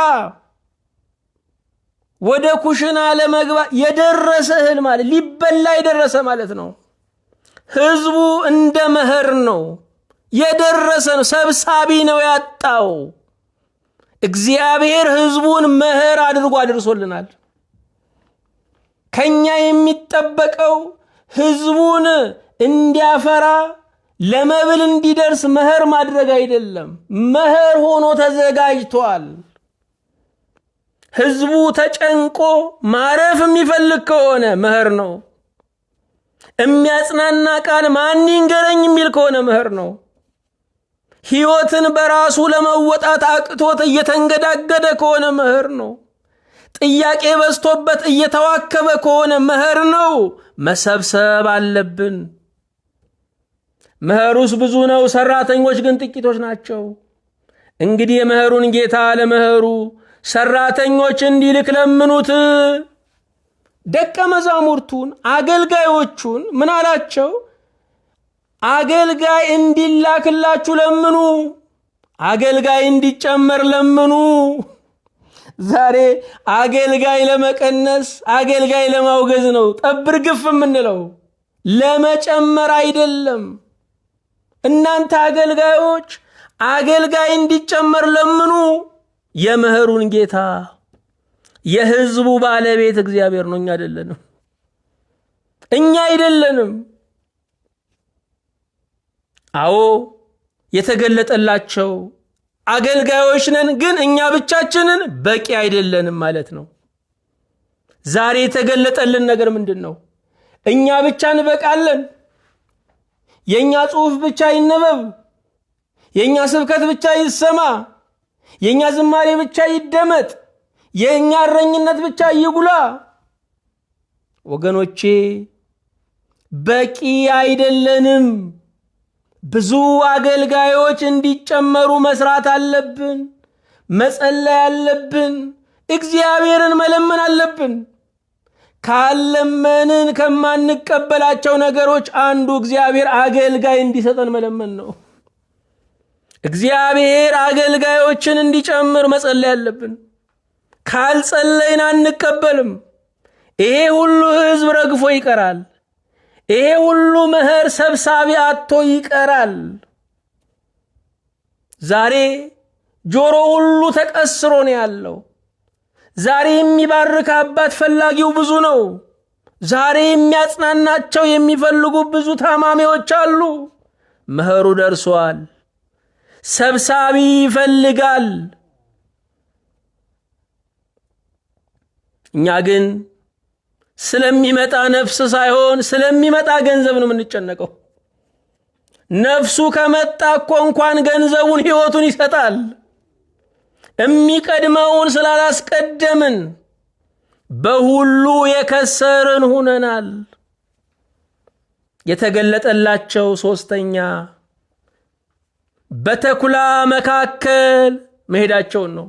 ወደ ኩሽና ለመግባት የደረሰ እህል ማለት ሊበላ የደረሰ ማለት ነው። ህዝቡ እንደ መኸር ነው፣ የደረሰ ነው፣ ሰብሳቢ ነው ያጣው። እግዚአብሔር ህዝቡን መኸር አድርጎ አድርሶልናል። ከኛ የሚጠበቀው ህዝቡን እንዲያፈራ ለመብል እንዲደርስ መኸር ማድረግ አይደለም። መኸር ሆኖ ተዘጋጅቷል። ህዝቡ ተጨንቆ ማረፍ የሚፈልግ ከሆነ መኸር ነው። የሚያጽናና ቃል ማን ይንገረኝ የሚል ከሆነ መኸር ነው። ህይወትን በራሱ ለመወጣት አቅቶት እየተንገዳገደ ከሆነ መኸር ነው። ጥያቄ በዝቶበት እየተዋከበ ከሆነ መኸር ነው። መሰብሰብ አለብን። መኸሩስ ብዙ ነው፣ ሰራተኞች ግን ጥቂቶች ናቸው። እንግዲህ የመኸሩን ጌታ ለመኸሩ ሰራተኞች እንዲልክ ለምኑት። ደቀ መዛሙርቱን አገልጋዮቹን ምን አላቸው? አገልጋይ እንዲላክላችሁ ለምኑ፣ አገልጋይ እንዲጨመር ለምኑ። ዛሬ አገልጋይ ለመቀነስ አገልጋይ ለማውገዝ ነው ጠብር ግፍ የምንለው፣ ለመጨመር አይደለም። እናንተ አገልጋዮች አገልጋይ እንዲጨመር ለምኑ። የመኸሩን ጌታ የህዝቡ ባለቤት እግዚአብሔር ነው፣ እኛ አይደለንም። አዎ የተገለጠላቸው አገልጋዮች ነን፣ ግን እኛ ብቻችንን በቂ አይደለንም ማለት ነው። ዛሬ የተገለጠልን ነገር ምንድን ነው? እኛ ብቻ እንበቃለን? የኛ ጽሑፍ ብቻ ይነበብ? የኛ ስብከት ብቻ ይሰማ? የኛ ዝማሬ ብቻ ይደመጥ? የኛ እረኝነት ብቻ ይጉላ? ወገኖቼ በቂ አይደለንም። ብዙ አገልጋዮች እንዲጨመሩ መስራት አለብን፣ መጸለይ አለብን፣ እግዚአብሔርን መለመን አለብን። ካለመንን ከማንቀበላቸው ነገሮች አንዱ እግዚአብሔር አገልጋይ እንዲሰጠን መለመን ነው። እግዚአብሔር አገልጋዮችን እንዲጨምር መጸለይ አለብን። ካልጸለይን አንቀበልም። ይሄ ሁሉ ሕዝብ ረግፎ ይቀራል። ይሄ ሁሉ መኸር ሰብሳቢ አጥቶ ይቀራል። ዛሬ ጆሮ ሁሉ ተቀስሮ ነው ያለው። ዛሬ የሚባርክ አባት ፈላጊው ብዙ ነው። ዛሬ የሚያጽናናቸው የሚፈልጉ ብዙ ታማሚዎች አሉ። መኸሩ ደርሷል። ሰብሳቢ ይፈልጋል። እኛ ግን ስለሚመጣ ነፍስ ሳይሆን ስለሚመጣ ገንዘብ ነው የምንጨነቀው። ነፍሱ ከመጣ እኮ እንኳን ገንዘቡን ሕይወቱን ይሰጣል። የሚቀድመውን ስላላስቀደምን በሁሉ የከሰርን ሁነናል። የተገለጠላቸው ሶስተኛ በተኩላ መካከል መሄዳቸውን ነው።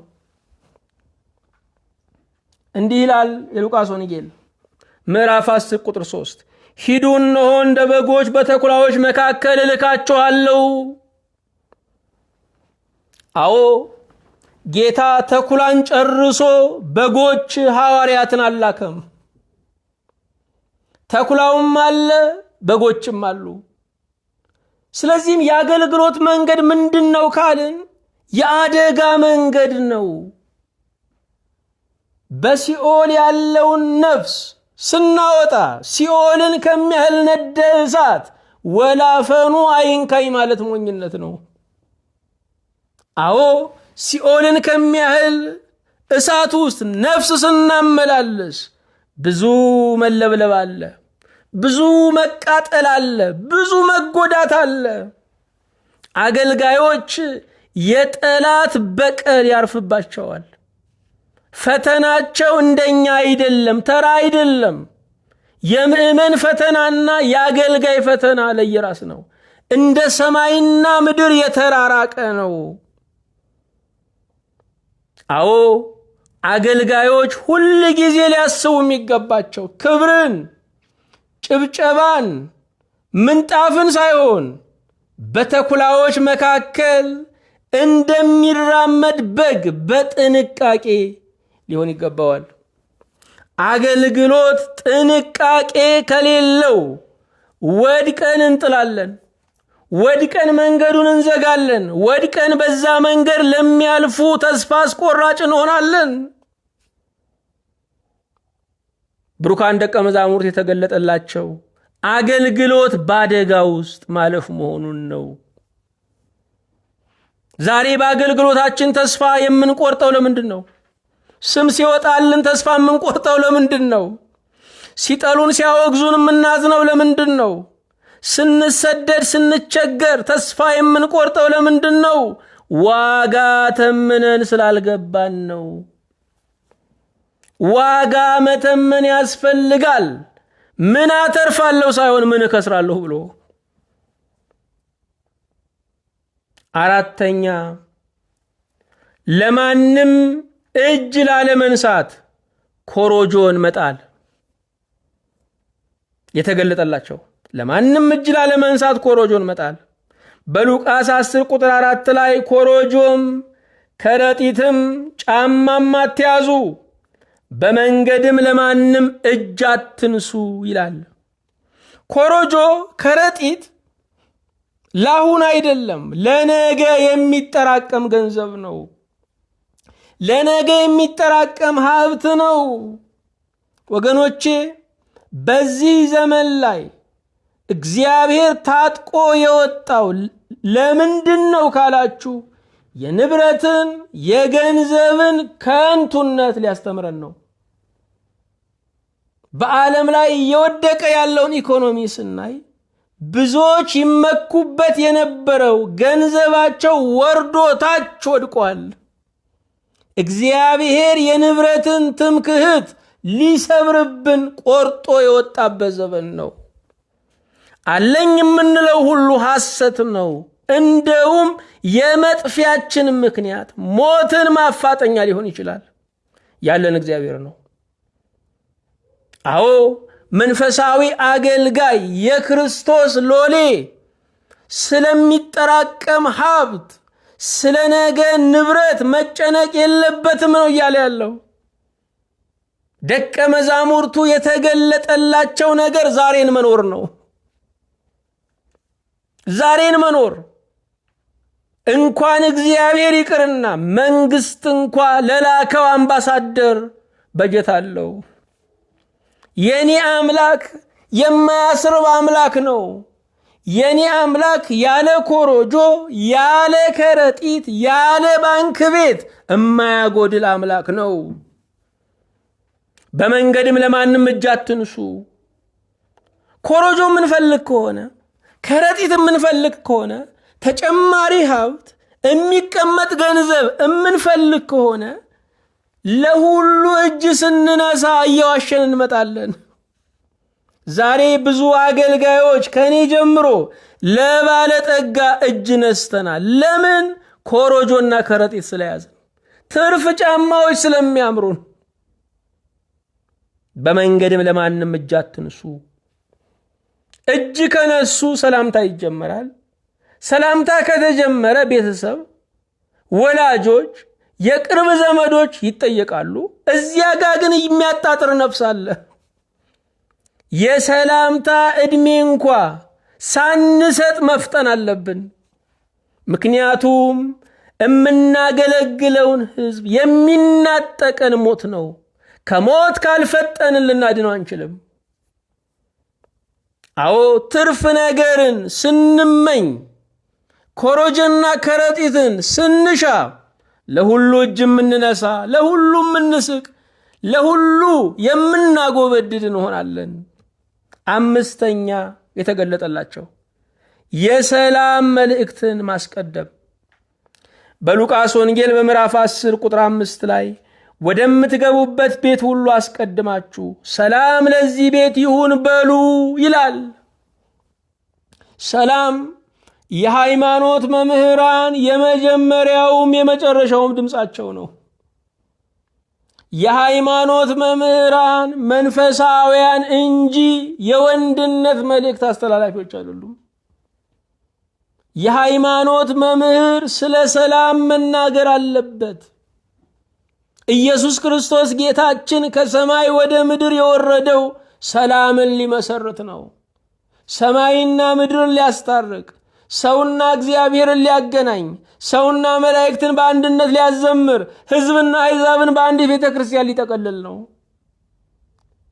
እንዲህ ይላል የሉቃስ ወንጌል ምዕራፍ 10 ቁጥር 3 ሂዱ፣ እነሆ እንደ በጎች በተኩላዎች መካከል እልካችኋለሁ። አዎ ጌታ ተኩላን ጨርሶ በጎች ሐዋርያትን አላከም። ተኩላውም አለ፣ በጎችም አሉ። ስለዚህም የአገልግሎት መንገድ ምንድነው ካልን የአደጋ መንገድ ነው። በሲኦል ያለውን ነፍስ ስናወጣ ሲኦልን ከሚያህል ነደ እሳት ወላፈኑ አይንካይ ማለት ሞኝነት ነው። አዎ ሲኦልን ከሚያህል እሳት ውስጥ ነፍስ ስናመላልስ ብዙ መለብለብ አለ፣ ብዙ መቃጠል አለ፣ ብዙ መጎዳት አለ። አገልጋዮች የጠላት በቀል ያርፍባቸዋል። ፈተናቸው እንደኛ አይደለም፣ ተራ አይደለም። የምእመን ፈተናና የአገልጋይ ፈተና ለየራስ ነው። እንደ ሰማይና ምድር የተራራቀ ነው። አዎ አገልጋዮች ሁል ጊዜ ሊያስቡ የሚገባቸው ክብርን፣ ጭብጨባን፣ ምንጣፍን ሳይሆን በተኩላዎች መካከል እንደሚራመድ በግ በጥንቃቄ ሊሆን ይገባዋል። አገልግሎት ጥንቃቄ ከሌለው ወድቀን እንጥላለን፣ ወድቀን መንገዱን እንዘጋለን፣ ወድቀን በዛ መንገድ ለሚያልፉ ተስፋ አስቆራጭ እንሆናለን። ብሩካን ደቀ መዛሙርት የተገለጠላቸው አገልግሎት በአደጋ ውስጥ ማለፍ መሆኑን ነው። ዛሬ በአገልግሎታችን ተስፋ የምንቆርጠው ለምንድን ነው? ስም ሲወጣልን ተስፋ የምንቆርጠው ለምንድን ነው? ሲጠሉን ሲያወግዙን የምናዝነው ለምንድን ነው? ስንሰደድ ስንቸገር ተስፋ የምንቆርጠው ለምንድን ነው? ዋጋ ተምነን ስላልገባን ነው። ዋጋ መተመን ያስፈልጋል። ምን አተርፋለሁ ሳይሆን ምን እከስራለሁ ብሎ። አራተኛ ለማንም እጅ ላለመንሳት ኮሮጆን መጣል። የተገለጠላቸው ለማንም እጅ ላለመንሳት ኮሮጆን መጣል። በሉቃስ 10 ቁጥር 4 ላይ ኮሮጆም ከረጢትም ጫማም አትያዙ፣ በመንገድም ለማንም እጅ አትንሱ ይላል። ኮሮጆ ከረጢት ለአሁን አይደለም፣ ለነገ የሚጠራቀም ገንዘብ ነው። ለነገ የሚጠራቀም ሀብት ነው። ወገኖቼ በዚህ ዘመን ላይ እግዚአብሔር ታጥቆ የወጣው ለምንድነው ካላችሁ የንብረትን የገንዘብን ከንቱነት ሊያስተምረን ነው። በዓለም ላይ እየወደቀ ያለውን ኢኮኖሚ ስናይ ብዙዎች ይመኩበት የነበረው ገንዘባቸው ወርዶ ታች ወድቋል። እግዚአብሔር የንብረትን ትምክህት ሊሰብርብን ቆርጦ የወጣበት ዘመን ነው። አለኝ የምንለው ሁሉ ሐሰት ነው። እንደውም የመጥፊያችን ምክንያት ሞትን ማፋጠኛ ሊሆን ይችላል። ያለን እግዚአብሔር ነው። አዎ መንፈሳዊ አገልጋይ የክርስቶስ ሎሌ ስለሚጠራቀም ሀብት ስለ ነገ ንብረት መጨነቅ የለበትም ነው እያለ ያለው። ደቀ መዛሙርቱ የተገለጠላቸው ነገር ዛሬን መኖር ነው። ዛሬን መኖር እንኳን እግዚአብሔር ይቅርና መንግስት እንኳ ለላከው አምባሳደር በጀት አለው። የኔ አምላክ የማያስርብ አምላክ ነው። የኔ አምላክ ያለ ኮሮጆ ያለ ከረጢት ያለ ባንክ ቤት የማያጎድል አምላክ ነው። በመንገድም ለማንም እጅ አትንሱ። ኮሮጆ የምንፈልግ ከሆነ ከረጢት የምንፈልግ ከሆነ ተጨማሪ ሀብት የሚቀመጥ ገንዘብ የምንፈልግ ከሆነ ለሁሉ እጅ ስንነሳ እየዋሸን እንመጣለን። ዛሬ ብዙ አገልጋዮች ከኔ ጀምሮ ለባለጠጋ እጅ ነስተናል። ለምን? ኮሮጆና ከረጢት ስለያዝን፣ ትርፍ ጫማዎች ስለሚያምሩን። በመንገድም ለማንም እጅ አትንሱ። እጅ ከነሱ ሰላምታ ይጀመራል። ሰላምታ ከተጀመረ ቤተሰብ፣ ወላጆች፣ የቅርብ ዘመዶች ይጠየቃሉ። እዚያ ጋር ግን የሚያጣጥር ነፍስ አለ። የሰላምታ ዕድሜ እንኳ ሳንሰጥ መፍጠን አለብን። ምክንያቱም የምናገለግለውን ሕዝብ የሚናጠቀን ሞት ነው። ከሞት ካልፈጠንን ልናድነው አንችልም። አዎ ትርፍ ነገርን ስንመኝ ኮሮጆና ከረጢትን ስንሻ ለሁሉ እጅ የምንነሳ፣ ለሁሉ የምንስቅ፣ ለሁሉ የምናጎበድድ እንሆናለን። አምስተኛ የተገለጠላቸው የሰላም መልእክትን ማስቀደም። በሉቃስ ወንጌል በምዕራፍ 10 ቁጥር 5 ላይ ወደምትገቡበት ቤት ሁሉ አስቀድማችሁ ሰላም ለዚህ ቤት ይሁን በሉ ይላል። ሰላም የሃይማኖት መምህራን የመጀመሪያውም የመጨረሻውም ድምጻቸው ነው። የሃይማኖት መምህራን መንፈሳውያን እንጂ የወንድነት መልእክት አስተላላፊዎች አይደሉም። የሃይማኖት መምህር ስለ ሰላም መናገር አለበት። ኢየሱስ ክርስቶስ ጌታችን ከሰማይ ወደ ምድር የወረደው ሰላምን ሊመሰርት ነው። ሰማይና ምድርን ሊያስታርቅ፣ ሰውና እግዚአብሔርን ሊያገናኝ፣ ሰውና መላእክትን በአንድነት ሊያዘምር፣ ሕዝብና አሕዛብን በአንድ ቤተ ክርስቲያን ሊጠቀልል ነው።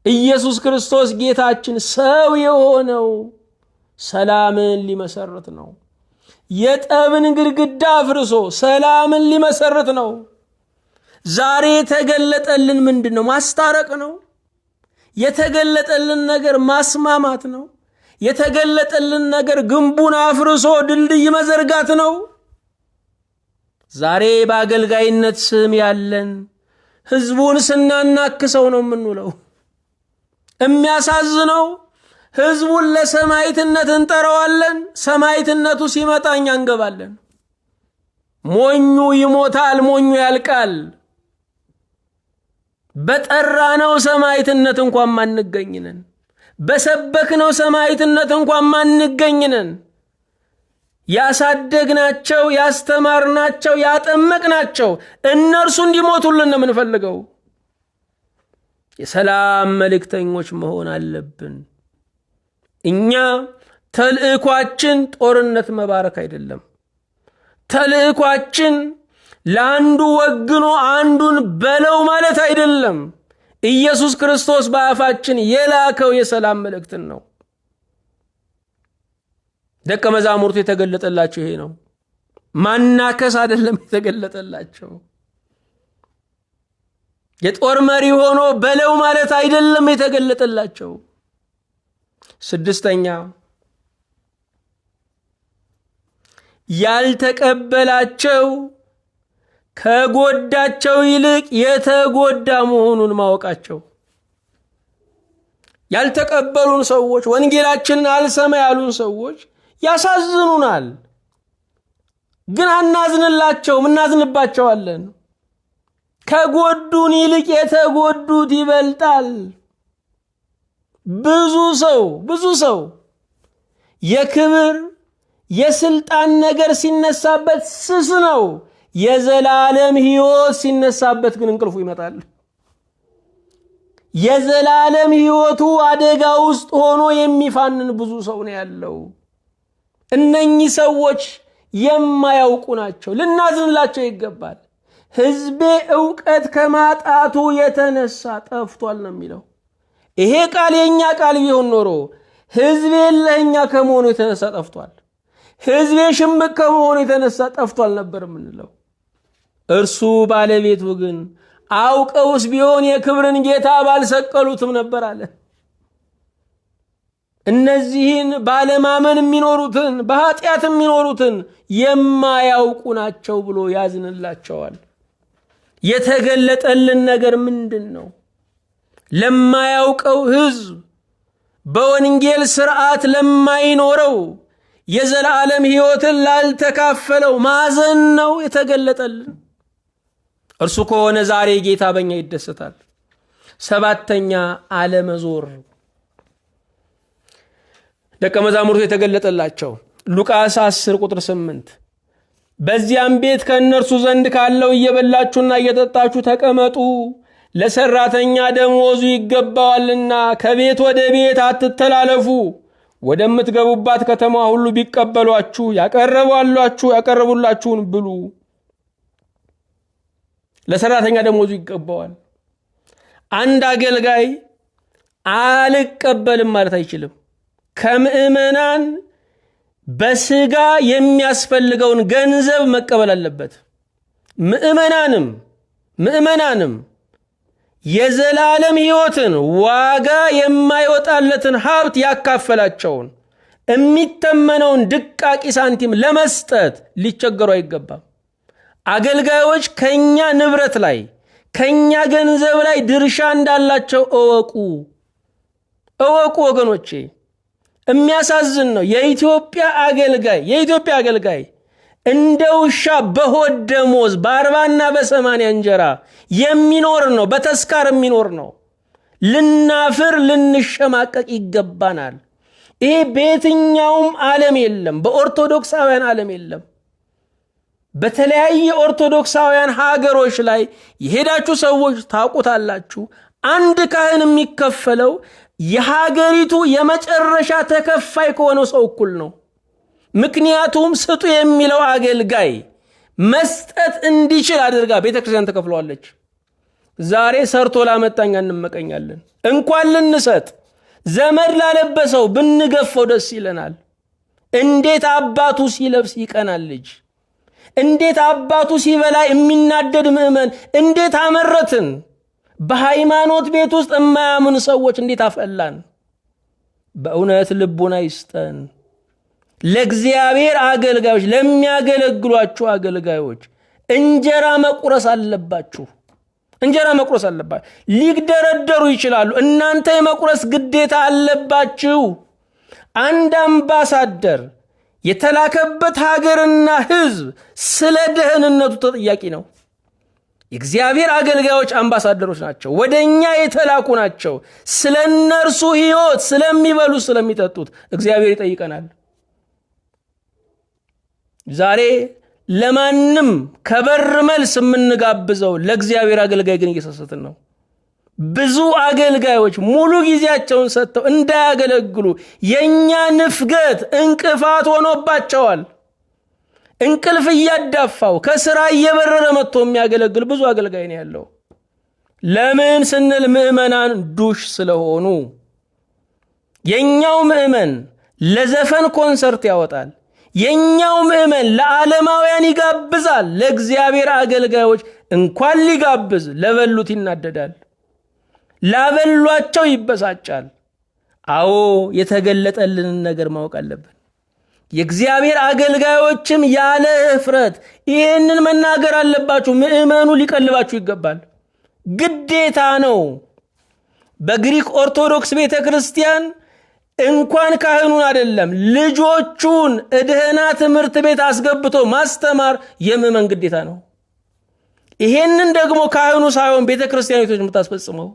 ኢየሱስ ክርስቶስ ጌታችን ሰው የሆነው ሰላምን ሊመሰርት ነው። የጠብን ግድግዳ አፍርሶ ሰላምን ሊመሰርት ነው። ዛሬ የተገለጠልን ምንድን ነው? ማስታረቅ ነው። የተገለጠልን ነገር ማስማማት ነው። የተገለጠልን ነገር ግንቡን አፍርሶ ድልድይ መዘርጋት ነው። ዛሬ በአገልጋይነት ስም ያለን ህዝቡን ስናናክሰው ነው የምንውለው። የሚያሳዝነው ህዝቡን ለሰማዕትነት እንጠራዋለን። ሰማዕትነቱ ሲመጣ እኛ እንገባለን። ሞኙ ይሞታል፣ ሞኙ ያልቃል። በጠራነው ሰማዕትነት እንኳን ማንገኝነን፣ በሰበክነው ሰማዕትነት እንኳን ማንገኝነን። ያሳደግናቸው፣ ያስተማርናቸው፣ ያጠመቅናቸው እነርሱ እንዲሞቱልን ነው የምንፈልገው። የሰላም መልእክተኞች መሆን አለብን። እኛ ተልእኳችን ጦርነት መባረክ አይደለም። ተልእኳችን ለአንዱ ወግኖ አንዱን በለው ማለት አይደለም። ኢየሱስ ክርስቶስ በአፋችን የላከው የሰላም መልእክትን ነው። ደቀ መዛሙርቱ የተገለጠላቸው ይሄ ነው። ማናከስ አይደለም የተገለጠላቸው። የጦር መሪ ሆኖ በለው ማለት አይደለም የተገለጠላቸው። ስድስተኛ ያልተቀበላቸው ከጎዳቸው ይልቅ የተጎዳ መሆኑን ማወቃቸው። ያልተቀበሉን ሰዎች፣ ወንጌላችንን አልሰማ ያሉን ሰዎች ያሳዝኑናል፣ ግን አናዝንላቸውም፣ እናዝንባቸዋለን። ከጎዱን ይልቅ የተጎዱት ይበልጣል። ብዙ ሰው የክብር የስልጣን ነገር ሲነሳበት ስስ ነው። የዘላለም ሕይወት ሲነሳበት ግን እንቅልፉ ይመጣል። የዘላለም ሕይወቱ አደጋ ውስጥ ሆኖ የሚፋንን ብዙ ሰው ነው ያለው። እነኚህ ሰዎች የማያውቁ ናቸው፣ ልናዝንላቸው ይገባል። ሕዝቤ ዕውቀት ከማጣቱ የተነሳ ጠፍቷል ነው የሚለው። ይሄ ቃል የኛ ቃል ቢሆን ኖሮ ሕዝቤ ለኛ ከመሆኑ የተነሳ ጠፍቷል፣ ሕዝቤ ሽምቅ ከመሆኑ የተነሳ ጠፍቷል ነበር የምንለው። እርሱ ባለቤቱ ግን አውቀውስ ቢሆን የክብርን ጌታ ባልሰቀሉትም ነበር አለ። እነዚህን ባለማመን የሚኖሩትን በኃጢአት የሚኖሩትን የማያውቁ ናቸው ብሎ ያዝንላቸዋል። የተገለጠልን ነገር ምንድን ነው? ለማያውቀው ሕዝብ በወንጌል ሥርዓት ለማይኖረው የዘላለም ሕይወትን ላልተካፈለው ማዘን ነው የተገለጠልን። እርሱ ከሆነ ዛሬ ጌታ በእኛ ይደሰታል። ሰባተኛ አለመዞር። ደቀ መዛሙርቱ የተገለጠላቸው ሉቃስ 10 ቁጥር 8 በዚያም ቤት ከእነርሱ ዘንድ ካለው እየበላችሁና እየጠጣችሁ ተቀመጡ፣ ለሰራተኛ ደመወዙ ይገባዋልና ከቤት ወደ ቤት አትተላለፉ፣ ወደምትገቡባት ከተማ ሁሉ ቢቀበሏችሁ ያቀረቡላችሁን ብሉ። ለሰራተኛ ደመወዙ ይገባዋል። አንድ አገልጋይ አልቀበልም ማለት አይችልም። ከምእመናን በስጋ የሚያስፈልገውን ገንዘብ መቀበል አለበት። ምእመናንም የዘላለም ሕይወትን ዋጋ የማይወጣለትን ሀብት ያካፈላቸውን የሚተመነውን ድቃቂ ሳንቲም ለመስጠት ሊቸገሩ አይገባም። አገልጋዮች ከኛ ንብረት ላይ ከኛ ገንዘብ ላይ ድርሻ እንዳላቸው እወቁ ወገኖቼ። የሚያሳዝን ነው። የኢትዮጵያ አገልጋይ እንደ ውሻ በሆድ ደሞዝ በ40ና በ80 እንጀራ የሚኖር ነው፣ በተስካር የሚኖር ነው። ልናፍር ልንሸማቀቅ ይገባናል። ይሄ በየትኛውም ዓለም የለም፣ በኦርቶዶክሳውያን ዓለም የለም። በተለያየ ኦርቶዶክሳውያን ሀገሮች ላይ የሄዳችሁ ሰዎች ታውቁታላችሁ። አንድ ካህን የሚከፈለው የሀገሪቱ የመጨረሻ ተከፋይ ከሆነው ሰው እኩል ነው። ምክንያቱም ስጡ የሚለው አገልጋይ መስጠት እንዲችል አድርጋ ቤተክርስቲያን ተከፍለዋለች። ዛሬ ሰርቶ ላመጣኝ እንመቀኛለን። እንኳን ልንሰጥ ዘመድ ላለበሰው ብንገፈው ደስ ይለናል። እንዴት አባቱ ሲለብስ ይቀናል ልጅ። እንዴት አባቱ ሲበላ የሚናደድ ምእመን እንዴት አመረትን። በሃይማኖት ቤት ውስጥ የማያምን ሰዎች እንዴት አፈላን። በእውነት ልቦና ይስጠን። ለእግዚአብሔር አገልጋዮች፣ ለሚያገለግሏችሁ አገልጋዮች እንጀራ መቁረስ አለባችሁ። ሊግደረደሩ ይችላሉ። እናንተ የመቁረስ ግዴታ አለባችሁ። አንድ አምባሳደር የተላከበት ሀገርና ሕዝብ ስለ ደህንነቱ ተጠያቂ ነው። የእግዚአብሔር አገልጋዮች አምባሳደሮች ናቸው፣ ወደኛ የተላኩ ናቸው። ስለ እነርሱ ሕይወት ስለሚበሉ ስለሚጠጡት እግዚአብሔር ይጠይቀናል። ዛሬ ለማንም ከበር መልስ የምንጋብዘው ለእግዚአብሔር አገልጋይ ግን እየሰሰትን ነው። ብዙ አገልጋዮች ሙሉ ጊዜያቸውን ሰጥተው እንዳያገለግሉ የኛ ንፍገት እንቅፋት ሆኖባቸዋል። እንቅልፍ እያዳፋው ከስራ እየበረረ መጥቶ የሚያገለግል ብዙ አገልጋይ ነው ያለው። ለምን ስንል ምእመናን ዱሽ ስለሆኑ። የኛው ምእመን ለዘፈን ኮንሰርት ያወጣል። የኛው ምእመን ለዓለማውያን ይጋብዛል። ለእግዚአብሔር አገልጋዮች እንኳን ሊጋብዝ ለበሉት ይናደዳል፣ ላበሏቸው ይበሳጫል። አዎ የተገለጠልንን ነገር ማወቅ አለብን። የእግዚአብሔር አገልጋዮችም ያለ እፍረት ይህንን መናገር አለባችሁ። ምእመኑ ሊቀልባችሁ ይገባል፣ ግዴታ ነው። በግሪክ ኦርቶዶክስ ቤተ ክርስቲያን እንኳን ካህኑን አይደለም ልጆቹን እድህና ትምህርት ቤት አስገብቶ ማስተማር የምእመን ግዴታ ነው። ይሄንን ደግሞ ካህኑ ሳይሆን ቤተ ክርስቲያኒቶች የምታስፈጽመው።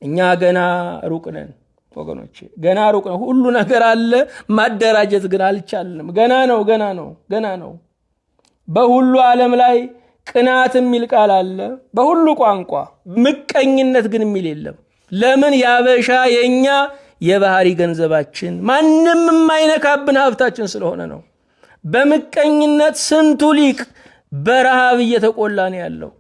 እኛ ገና ሩቅ ነን ወገኖቼ፣ ገና ሩቅ ነው። ሁሉ ነገር አለ፣ ማደራጀት ግን አልቻልንም። ገና ነው። በሁሉ ዓለም ላይ ቅናት የሚል ቃል አለ፣ በሁሉ ቋንቋ። ምቀኝነት ግን የሚል የለም። ለምን? ያበሻ የኛ የባህሪ ገንዘባችን ማንም የማይነካብን ሀብታችን ስለሆነ ነው። በምቀኝነት ስንቱ ሊቅ በረሃብ እየተቆላ ነው ያለው።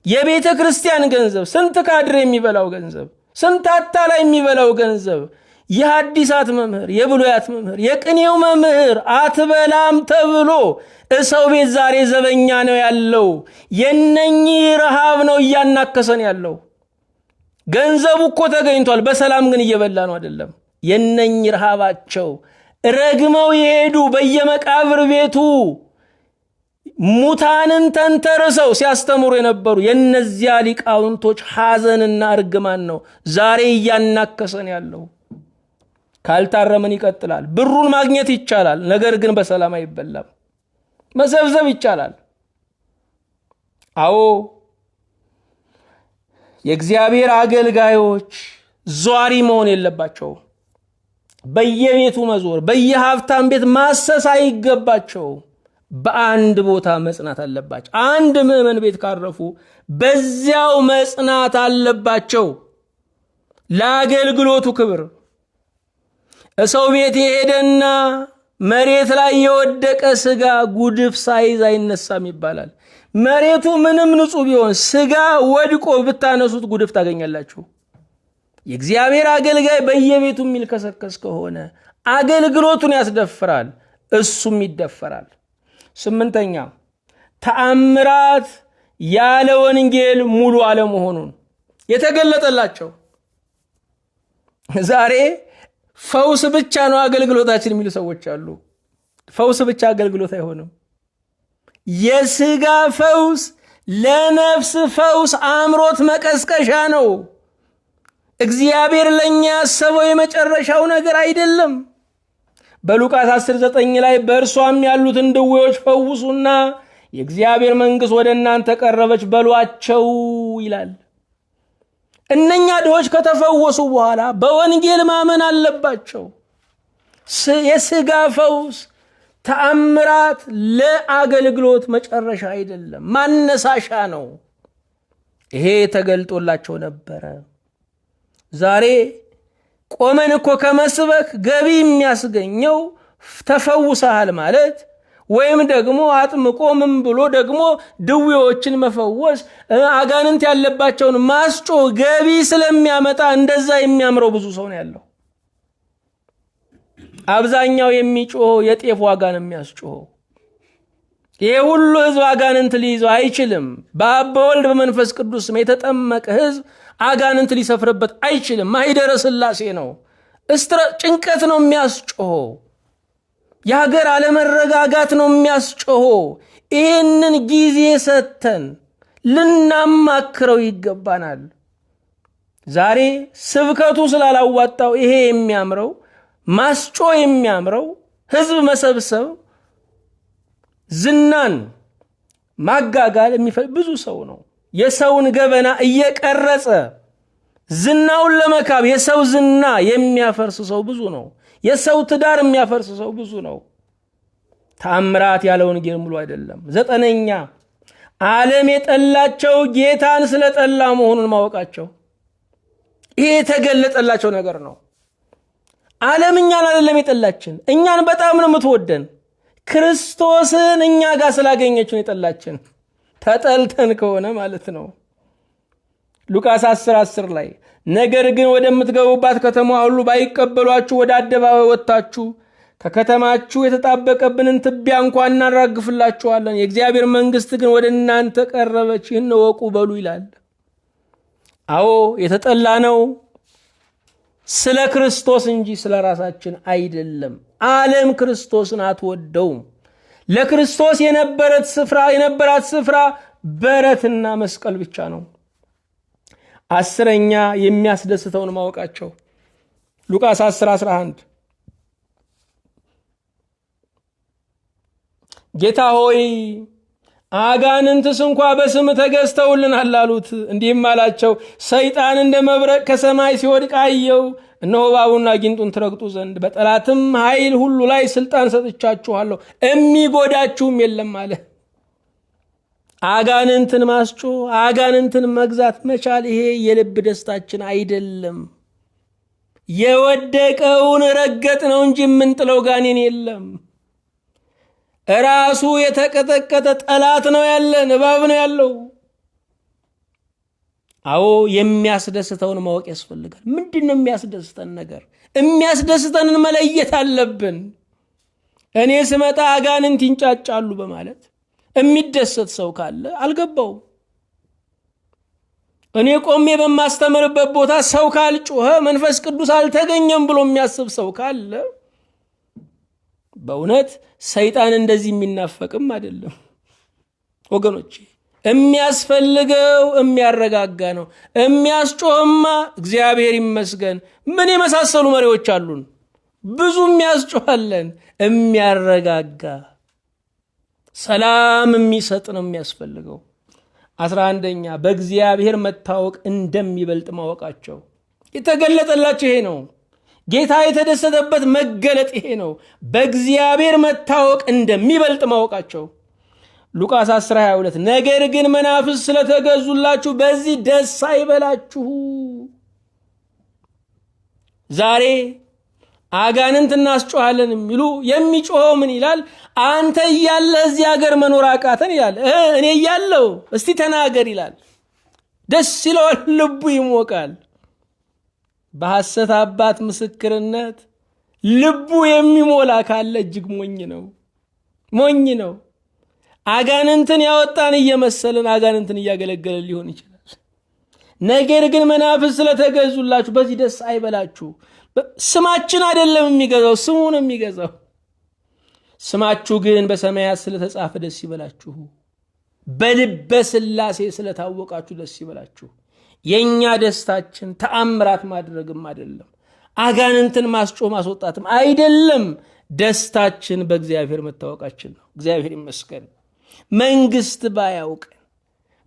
የቤተ ክርስቲያን ገንዘብ ስንት ካድሬ የሚበላው ገንዘብ፣ ስንት አታላይ የሚበላው ገንዘብ። የሐዲሳት መምህር፣ የብሉያት መምህር፣ የቅኔው መምህር አትበላም ተብሎ እሰው ቤት ዛሬ ዘበኛ ነው ያለው። የነኚህ ረሃብ ነው እያናከሰን ያለው። ገንዘቡ እኮ ተገኝቷል፣ በሰላም ግን እየበላ ነው አይደለም። የነኚህ ረሃባቸው ረግመው የሄዱ በየመቃብር ቤቱ ሙታንን ተንተርሰው ሲያስተምሩ የነበሩ የነዚያ ሊቃውንቶች ሐዘንና እርግማን ነው ዛሬ እያናከሰን ያለው። ካልታረመን ይቀጥላል። ብሩን ማግኘት ይቻላል፣ ነገር ግን በሰላም አይበላም። መሰብሰብ ይቻላል። አዎ የእግዚአብሔር አገልጋዮች ዟሪ መሆን የለባቸው። በየቤቱ መዞር፣ በየሀብታም ቤት ማሰስ አይገባቸው። በአንድ ቦታ መጽናት አለባቸው። አንድ ምእመን ቤት ካረፉ በዚያው መጽናት አለባቸው። ለአገልግሎቱ ክብር ሰው ቤት የሄደና መሬት ላይ የወደቀ ስጋ ጉድፍ ሳይዝ አይነሳም ይባላል። መሬቱ ምንም ንጹህ ቢሆን ስጋ ወድቆ ብታነሱት ጉድፍ ታገኛላችሁ። የእግዚአብሔር አገልጋይ በየቤቱ የሚልከሰከስ ከሆነ አገልግሎቱን ያስደፍራል፣ እሱም ይደፈራል። 8ኛ ተአምራት ያለ ወንጌል ሙሉ አለመሆኑን የተገለጠላቸው። ዛሬ ፈውስ ብቻ ነው አገልግሎታችን የሚሉ ሰዎች አሉ። ፈውስ ብቻ አገልግሎት አይሆንም። የስጋ ፈውስ ለነፍስ ፈውስ አእምሮት መቀስቀሻ ነው። እግዚአብሔር ለኛ ያሰበው የመጨረሻው ነገር አይደለም። በሉቃስ 10:9 ላይ በእርሷም ያሉትን ድዌዎች ፈውሱና የእግዚአብሔር መንግሥት ወደ እናንተ ቀረበች በሏቸው ይላል። እነኛ ድሆች ከተፈወሱ በኋላ በወንጌል ማመን አለባቸው። የስጋ ፈውስ ተአምራት ለአገልግሎት መጨረሻ አይደለም፣ ማነሳሻ ነው። ይሄ ተገልጦላቸው ነበረ። ዛሬ ቆመን እኮ ከመስበክ ገቢ የሚያስገኘው ተፈውሰሃል ማለት ወይም ደግሞ አጥምቆ ምን ብሎ ደግሞ ድዌዎችን መፈወስ አጋንንት ያለባቸውን ማስጮ ገቢ ስለሚያመጣ እንደዛ የሚያምረው ብዙ ሰው ነው ያለው። አብዛኛው የሚጮኸው የጤፍ ዋጋ ነው የሚያስጮኸው። ይሄ ሁሉ ህዝብ አጋንንት ሊይዘው አይችልም። በአብ በወልድ በመንፈስ ቅዱስ የተጠመቀ ህዝብ አጋንንት ሊሰፍርበት አይችልም። ማኅደረ ሥላሴ ነው። ጭንቀት ነው የሚያስጮኸው። የሀገር አለመረጋጋት ነው የሚያስጮኸው። ይህንን ጊዜ ሰጥተን ልናማክረው ይገባናል። ዛሬ ስብከቱ ስላላዋጣው ይሄ የሚያምረው ማስጮ የሚያምረው ህዝብ መሰብሰብ ዝናን ማጋጋል የሚፈልግ ብዙ ሰው ነው። የሰውን ገበና እየቀረጸ ዝናውን ለመካብ የሰው ዝና የሚያፈርስ ሰው ብዙ ነው። የሰው ትዳር የሚያፈርስ ሰው ብዙ ነው። ተአምራት ያለ ወንጌል ሙሉ አይደለም። 9ኛ ዓለም የጠላቸው ጌታን ስለጠላ መሆኑን ማወቃቸው። ይሄ የተገለጠላቸው ነገር ነው። ዓለም እኛን አይደለም የጠላችን፣ እኛን በጣም ነው የምትወደን። ክርስቶስን እኛ ጋር ስላገኘችን የጠላችን። ተጠልተን ከሆነ ማለት ነው። ሉቃስ 10:10 ላይ ነገር ግን ወደምትገቡባት ከተማ ሁሉ ባይቀበሏችሁ ወደ አደባባይ ወጥታችሁ ከከተማችሁ የተጣበቀብንን ትቢያ እንኳን እናራግፍላችኋለን፣ የእግዚአብሔር መንግሥት ግን ወደ እናንተ ቀረበች፣ ይህን እወቁ በሉ ይላል። አዎ የተጠላ ነው ስለ ክርስቶስ እንጂ ስለ ራሳችን አይደለም። ዓለም ክርስቶስን አትወደውም። ለክርስቶስ የነበራት ስፍራ በረትና መስቀል ብቻ ነው። 10ኛ የሚያስደስተውን ማወቃቸው ሉቃስ 10:11 ጌታ ሆይ አጋንንትስ እንኳ በስም ተገዝተውልናል አሉት። እንዲህም አላቸው፣ ሰይጣን እንደ መብረቅ ከሰማይ ሲወድቅ አየው። እነሆ እባቡንና ጊንጡን ትረግጡ ዘንድ በጠላትም ኃይል ሁሉ ላይ ስልጣን ሰጥቻችኋለሁ፣ የሚጎዳችሁም የለም አለ። አጋንንትን ማስጮህ፣ አጋንንትን መግዛት መቻል ይሄ የልብ ደስታችን አይደለም። የወደቀውን ረገጥ ነው እንጂ የምንጥለው ጋኔን የለም። ራሱ የተቀጠቀጠ ጠላት ነው ያለን፣ እባብ ነው ያለው። አዎ የሚያስደስተውን ማወቅ ያስፈልጋል። ምንድነው የሚያስደስተን ነገር? የሚያስደስተንን መለየት አለብን። እኔ ስመጣ አጋንንት ይንጫጫሉ በማለት የሚደሰት ሰው ካለ አልገባውም። እኔ ቆሜ በማስተምርበት ቦታ ሰው ካልጮኸ መንፈስ ቅዱስ አልተገኘም ብሎ የሚያስብ ሰው ካለ በእውነት ሰይጣን እንደዚህ የሚናፈቅም አይደለም ወገኖቼ። የሚያስፈልገው የሚያረጋጋ ነው። የሚያስጮህማ እግዚአብሔር ይመስገን ምን የመሳሰሉ መሪዎች አሉን። ብዙ የሚያስጮሃለን፣ የሚያረጋጋ ሰላም የሚሰጥ ነው የሚያስፈልገው። 11ኛ በእግዚአብሔር መታወቅ እንደሚበልጥ ማወቃቸው። የተገለጠላቸው ይሄ ነው። ጌታ የተደሰተበት መገለጥ ይሄ ነው። በእግዚአብሔር መታወቅ እንደሚበልጥ ማወቃቸው። ሉቃስ 10:22 ነገር ግን መናፍስት ስለተገዙላችሁ በዚህ ደስ አይበላችሁ። ዛሬ አጋንንት እናስጮሃለን የሚሉ የሚጮኸው ምን ይላል? አንተ እያለህ እዚህ ሀገር መኖር አቃተን ይላል። እኔ እያለሁ እስቲ ተናገር ይላል። ደስ ይለዋል፣ ልቡ ይሞቃል። በሐሰት አባት ምስክርነት ልቡ የሚሞላ ካለ እጅግ ሞኝ ነው። አጋንንትን ያወጣን እየመሰለን አጋንንትን እያገለገለ ሊሆን ይችላል። ነገር ግን መናፍስት ስለተገዙላችሁ በዚህ ደስ አይበላችሁ። ስማችን አይደለም የሚገዛው፣ ስሙ ነው የሚገዛው። ስማችሁ ግን በሰማያት ስለተጻፈ ደስ ይበላችሁ፣ በልበ ሥላሴ ስለታወቃችሁ ደስ ይበላችሁ። የኛ ደስታችን ተአምራት ማድረግም አይደለም፣ አጋንንትን ማስጮህ ማስወጣትም አይደለም። ደስታችን በእግዚአብሔር መታወቃችን ነው። እግዚአብሔር ይመስገን። መንግስት ባያውቅን፣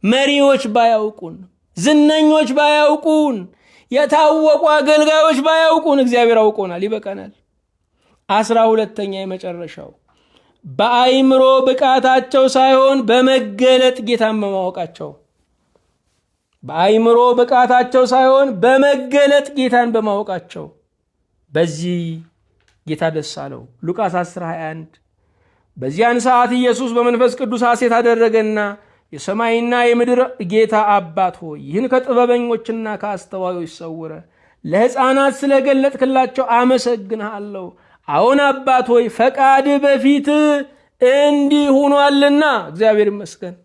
መሪዎች ባያውቁን፣ ዝነኞች ባያውቁን፣ የታወቁ አገልጋዮች ባያውቁን እግዚአብሔር አውቆናል፣ ይበቃናል። 12ኛ የመጨረሻው በአይምሮ ብቃታቸው ሳይሆን በመገለጥ ጌታን በማወቃቸው። በአይምሮ ብቃታቸው ሳይሆን በመገለጥ ጌታን በማወቃቸው በዚህ ጌታ ደስ አለው። ሉቃስ 10:21 በዚያን ሰዓት ኢየሱስ በመንፈስ ቅዱስ ሐሴት አደረገና የሰማይና የምድር ጌታ አባት ሆይ ይህን ከጥበበኞችና ከአስተዋዮች ሰውረ ለሕፃናት ስለገለጥክላቸው አመሰግንሃለሁ። አሁን አባት ሆይ ፈቃድ በፊት እንዲህ ሆኗልና እግዚአብሔር ይመስገን።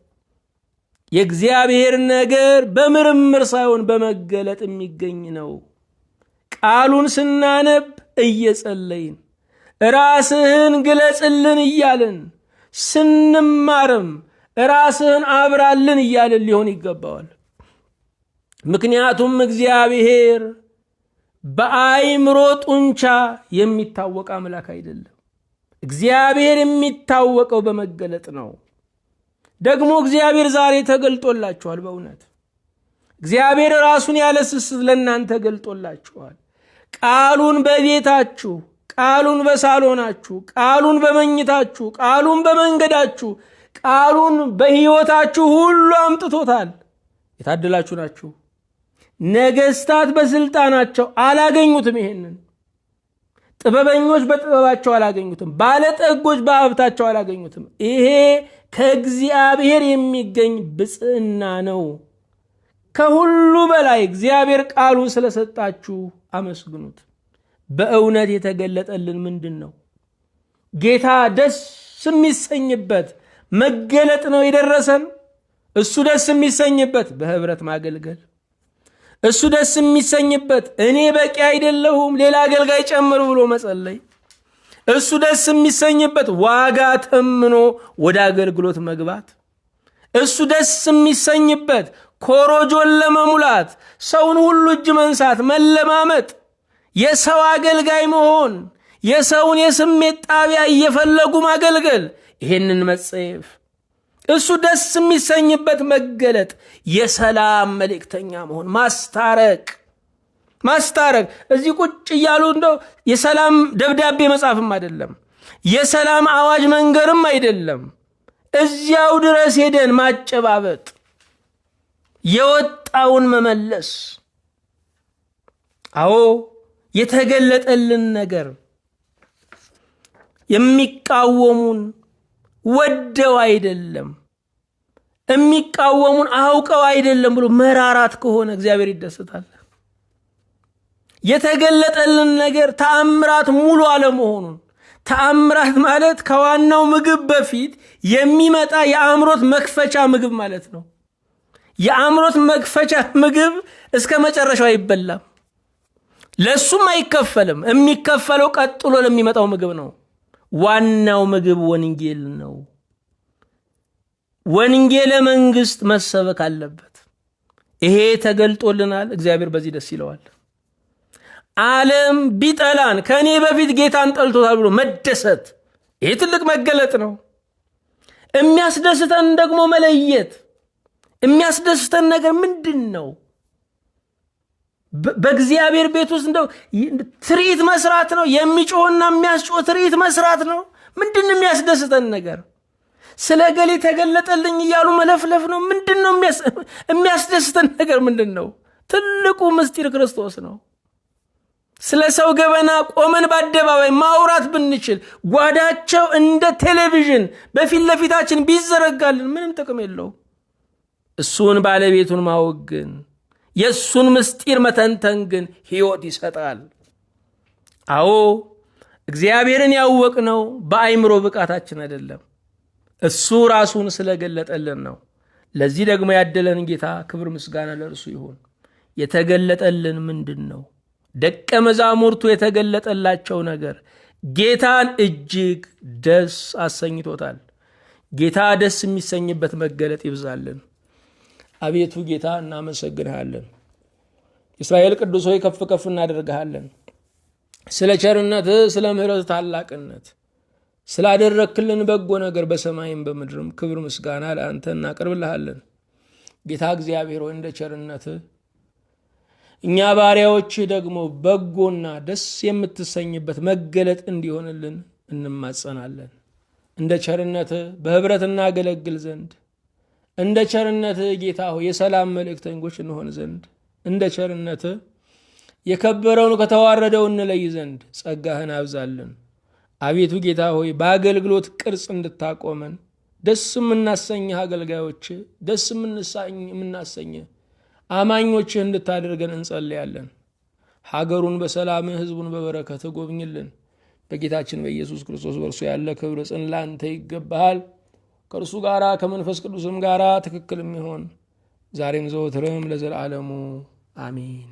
የእግዚአብሔር ነገር በምርምር ሳይሆን በመገለጥ የሚገኝ ነው። ቃሉን ስናነብ እየጸለይን ራስህን ግለጽልን እያልን ስንማርም ራስህን አብራልን እያልን ሊሆን ይገባዋል። ምክንያቱም እግዚአብሔር በአይምሮ ጡንቻ የሚታወቅ አምላክ አይደለም። እግዚአብሔር የሚታወቀው በመገለጥ ነው። ደግሞ እግዚአብሔር ዛሬ ተገልጦላችኋል። በእውነት እግዚአብሔር ራሱን ያለ ስስት ለእናንተ ገልጦላችኋል። ቃሉን በቤታችሁ፣ ቃሉን በሳሎናችሁ፣ ቃሉን በመኝታችሁ፣ ቃሉን በመንገዳችሁ፣ ቃሉን በሕይወታችሁ ሁሉ አምጥቶታል። የታደላችሁ ናችሁ። ነገስታት በስልጣናቸው አላገኙትም። ይሄንን ጥበበኞች በጥበባቸው አላገኙትም። ባለጠጎች በሀብታቸው አላገኙትም። ይሄ ከእግዚአብሔር የሚገኝ ብፅዕና ነው። ከሁሉ በላይ እግዚአብሔር ቃሉ ስለሰጣችሁ አመስግኑት። በእውነት የተገለጠልን ምንድን ነው? ጌታ ደስ የሚሰኝበት መገለጥ ነው የደረሰን። እሱ ደስ የሚሰኝበት በህብረት ማገልገል፣ እሱ ደስ የሚሰኝበት እኔ በቂ አይደለሁም ሌላ አገልጋይ ጨምር ብሎ መጸለይ፣ እሱ ደስ የሚሰኝበት ዋጋ ተምኖ ወደ አገልግሎት መግባት፣ እሱ ደስ የሚሰኝበት ኮሮጆን ለመሙላት ሰውን ሁሉ እጅ መንሳት መለማመጥ፣ የሰው አገልጋይ መሆን፣ የሰውን የስሜት ጣቢያ እየፈለጉ ማገልገል፣ ይህንን መጸየፍ፣ እሱ ደስ የሚሰኝበት መገለጥ የሰላም መልእክተኛ መሆን፣ ማስታረቅ እዚህ ቁጭ እያሉ እንደው የሰላም ደብዳቤ መጻፍም አይደለም፣ የሰላም አዋጅ መንገርም አይደለም፣ እዚያው ድረስ ሄደን ማጨባበጥ፣ የወጣውን መመለስ። አዎ የተገለጠልን ነገር የሚቃወሙን ወደው አይደለም፣ የሚቃወሙን አውቀው አይደለም ብሎ መራራት ከሆነ እግዚአብሔር ይደሰታል። የተገለጠልን ነገር ተአምራት ሙሉ አለመሆኑን፣ ተአምራት ማለት ከዋናው ምግብ በፊት የሚመጣ የአእምሮት መክፈቻ ምግብ ማለት ነው። የአእምሮት መክፈቻ ምግብ እስከ መጨረሻው አይበላም፣ ለሱም አይከፈልም። የሚከፈለው ቀጥሎ ለሚመጣው ምግብ ነው። ዋናው ምግብ ወንጌል ነው። ወንጌለ መንግስት መሰበክ አለበት። ይሄ ተገልጦልናል። እግዚአብሔር በዚህ ደስ ይለዋል። ዓለም ቢጠላን ከኔ በፊት ጌታን ጠልቶታል ብሎ መደሰት፣ ይሄ ትልቅ መገለጥ ነው። የሚያስደስተን ደግሞ መለየት። የሚያስደስተን ነገር ምንድን ነው? በእግዚአብሔር ቤት ውስጥ እንደው ትርኢት መስራት ነው? የሚጮህና የሚያስጮህ ትርኢት መስራት ነው? ምንድን ነው የሚያስደስተን ነገር? ስለ ገሌ ተገለጠልኝ እያሉ መለፍለፍ ነው? ምንድን ነው የሚያስደስተን ነገር? ምንድን ነው? ትልቁ ምስጢር ክርስቶስ ነው። ስለ ሰው ገበና ቆመን በአደባባይ ማውራት ብንችል፣ ጓዳቸው እንደ ቴሌቪዥን በፊት ለፊታችን ቢዘረጋልን ምንም ጥቅም የለው። እሱን ባለቤቱን ማወቅ ግን፣ የእሱን ምስጢር መተንተን ግን ሕይወት ይሰጣል። አዎ እግዚአብሔርን ያወቅነው በአይምሮ ብቃታችን አይደለም፣ እሱ ራሱን ስለገለጠልን ነው። ለዚህ ደግሞ ያደለን ጌታ ክብር ምስጋና ለእርሱ ይሁን። የተገለጠልን ምንድን ነው? ደቀ መዛሙርቱ የተገለጠላቸው ነገር ጌታን እጅግ ደስ አሰኝቶታል። ጌታ ደስ የሚሰኝበት መገለጥ ይብዛልን። አቤቱ ጌታ እናመሰግንሃለን። እስራኤል ቅዱስ ሆይ ከፍ ከፍ እናደርግሃለን። ስለ ቸርነትህ፣ ስለ ምሕረት ታላቅነት፣ ስላደረክልን በጎ ነገር በሰማይም በምድርም ክብር ምስጋና ለአንተ እናቀርብልሃለን። ጌታ እግዚአብሔር ሆይ እንደ ቸርነትህ እኛ ባሪያዎችህ ደግሞ በጎና ደስ የምትሰኝበት መገለጥ እንዲሆንልን እንማጸናለን። እንደ ቸርነትህ በህብረት እናገለግል ዘንድ፣ እንደ ቸርነትህ ጌታ ሆይ የሰላም መልእክተኞች እንሆን ዘንድ፣ እንደ ቸርነትህ የከበረውን ከተዋረደው እንለይ ዘንድ ጸጋህን አብዛልን። አቤቱ ጌታ ሆይ በአገልግሎት ቅርጽ እንድታቆመን፣ ደስ የምናሰኝህ አገልጋዮች፣ ደስ የምናሰኝህ አማኞችህ እንድታደርገን እንጸልያለን። ሀገሩን በሰላምህ፣ ህዝቡን በበረከትህ ጎብኝልን። በጌታችን በኢየሱስ ክርስቶስ በእርሱ ያለ ክብር ጽን ላንተ ይገባሃል። ከእርሱ ጋራ ከመንፈስ ቅዱስም ጋራ ትክክል የሚሆን ዛሬም ዘወትርም ለዘላለሙ አሜን።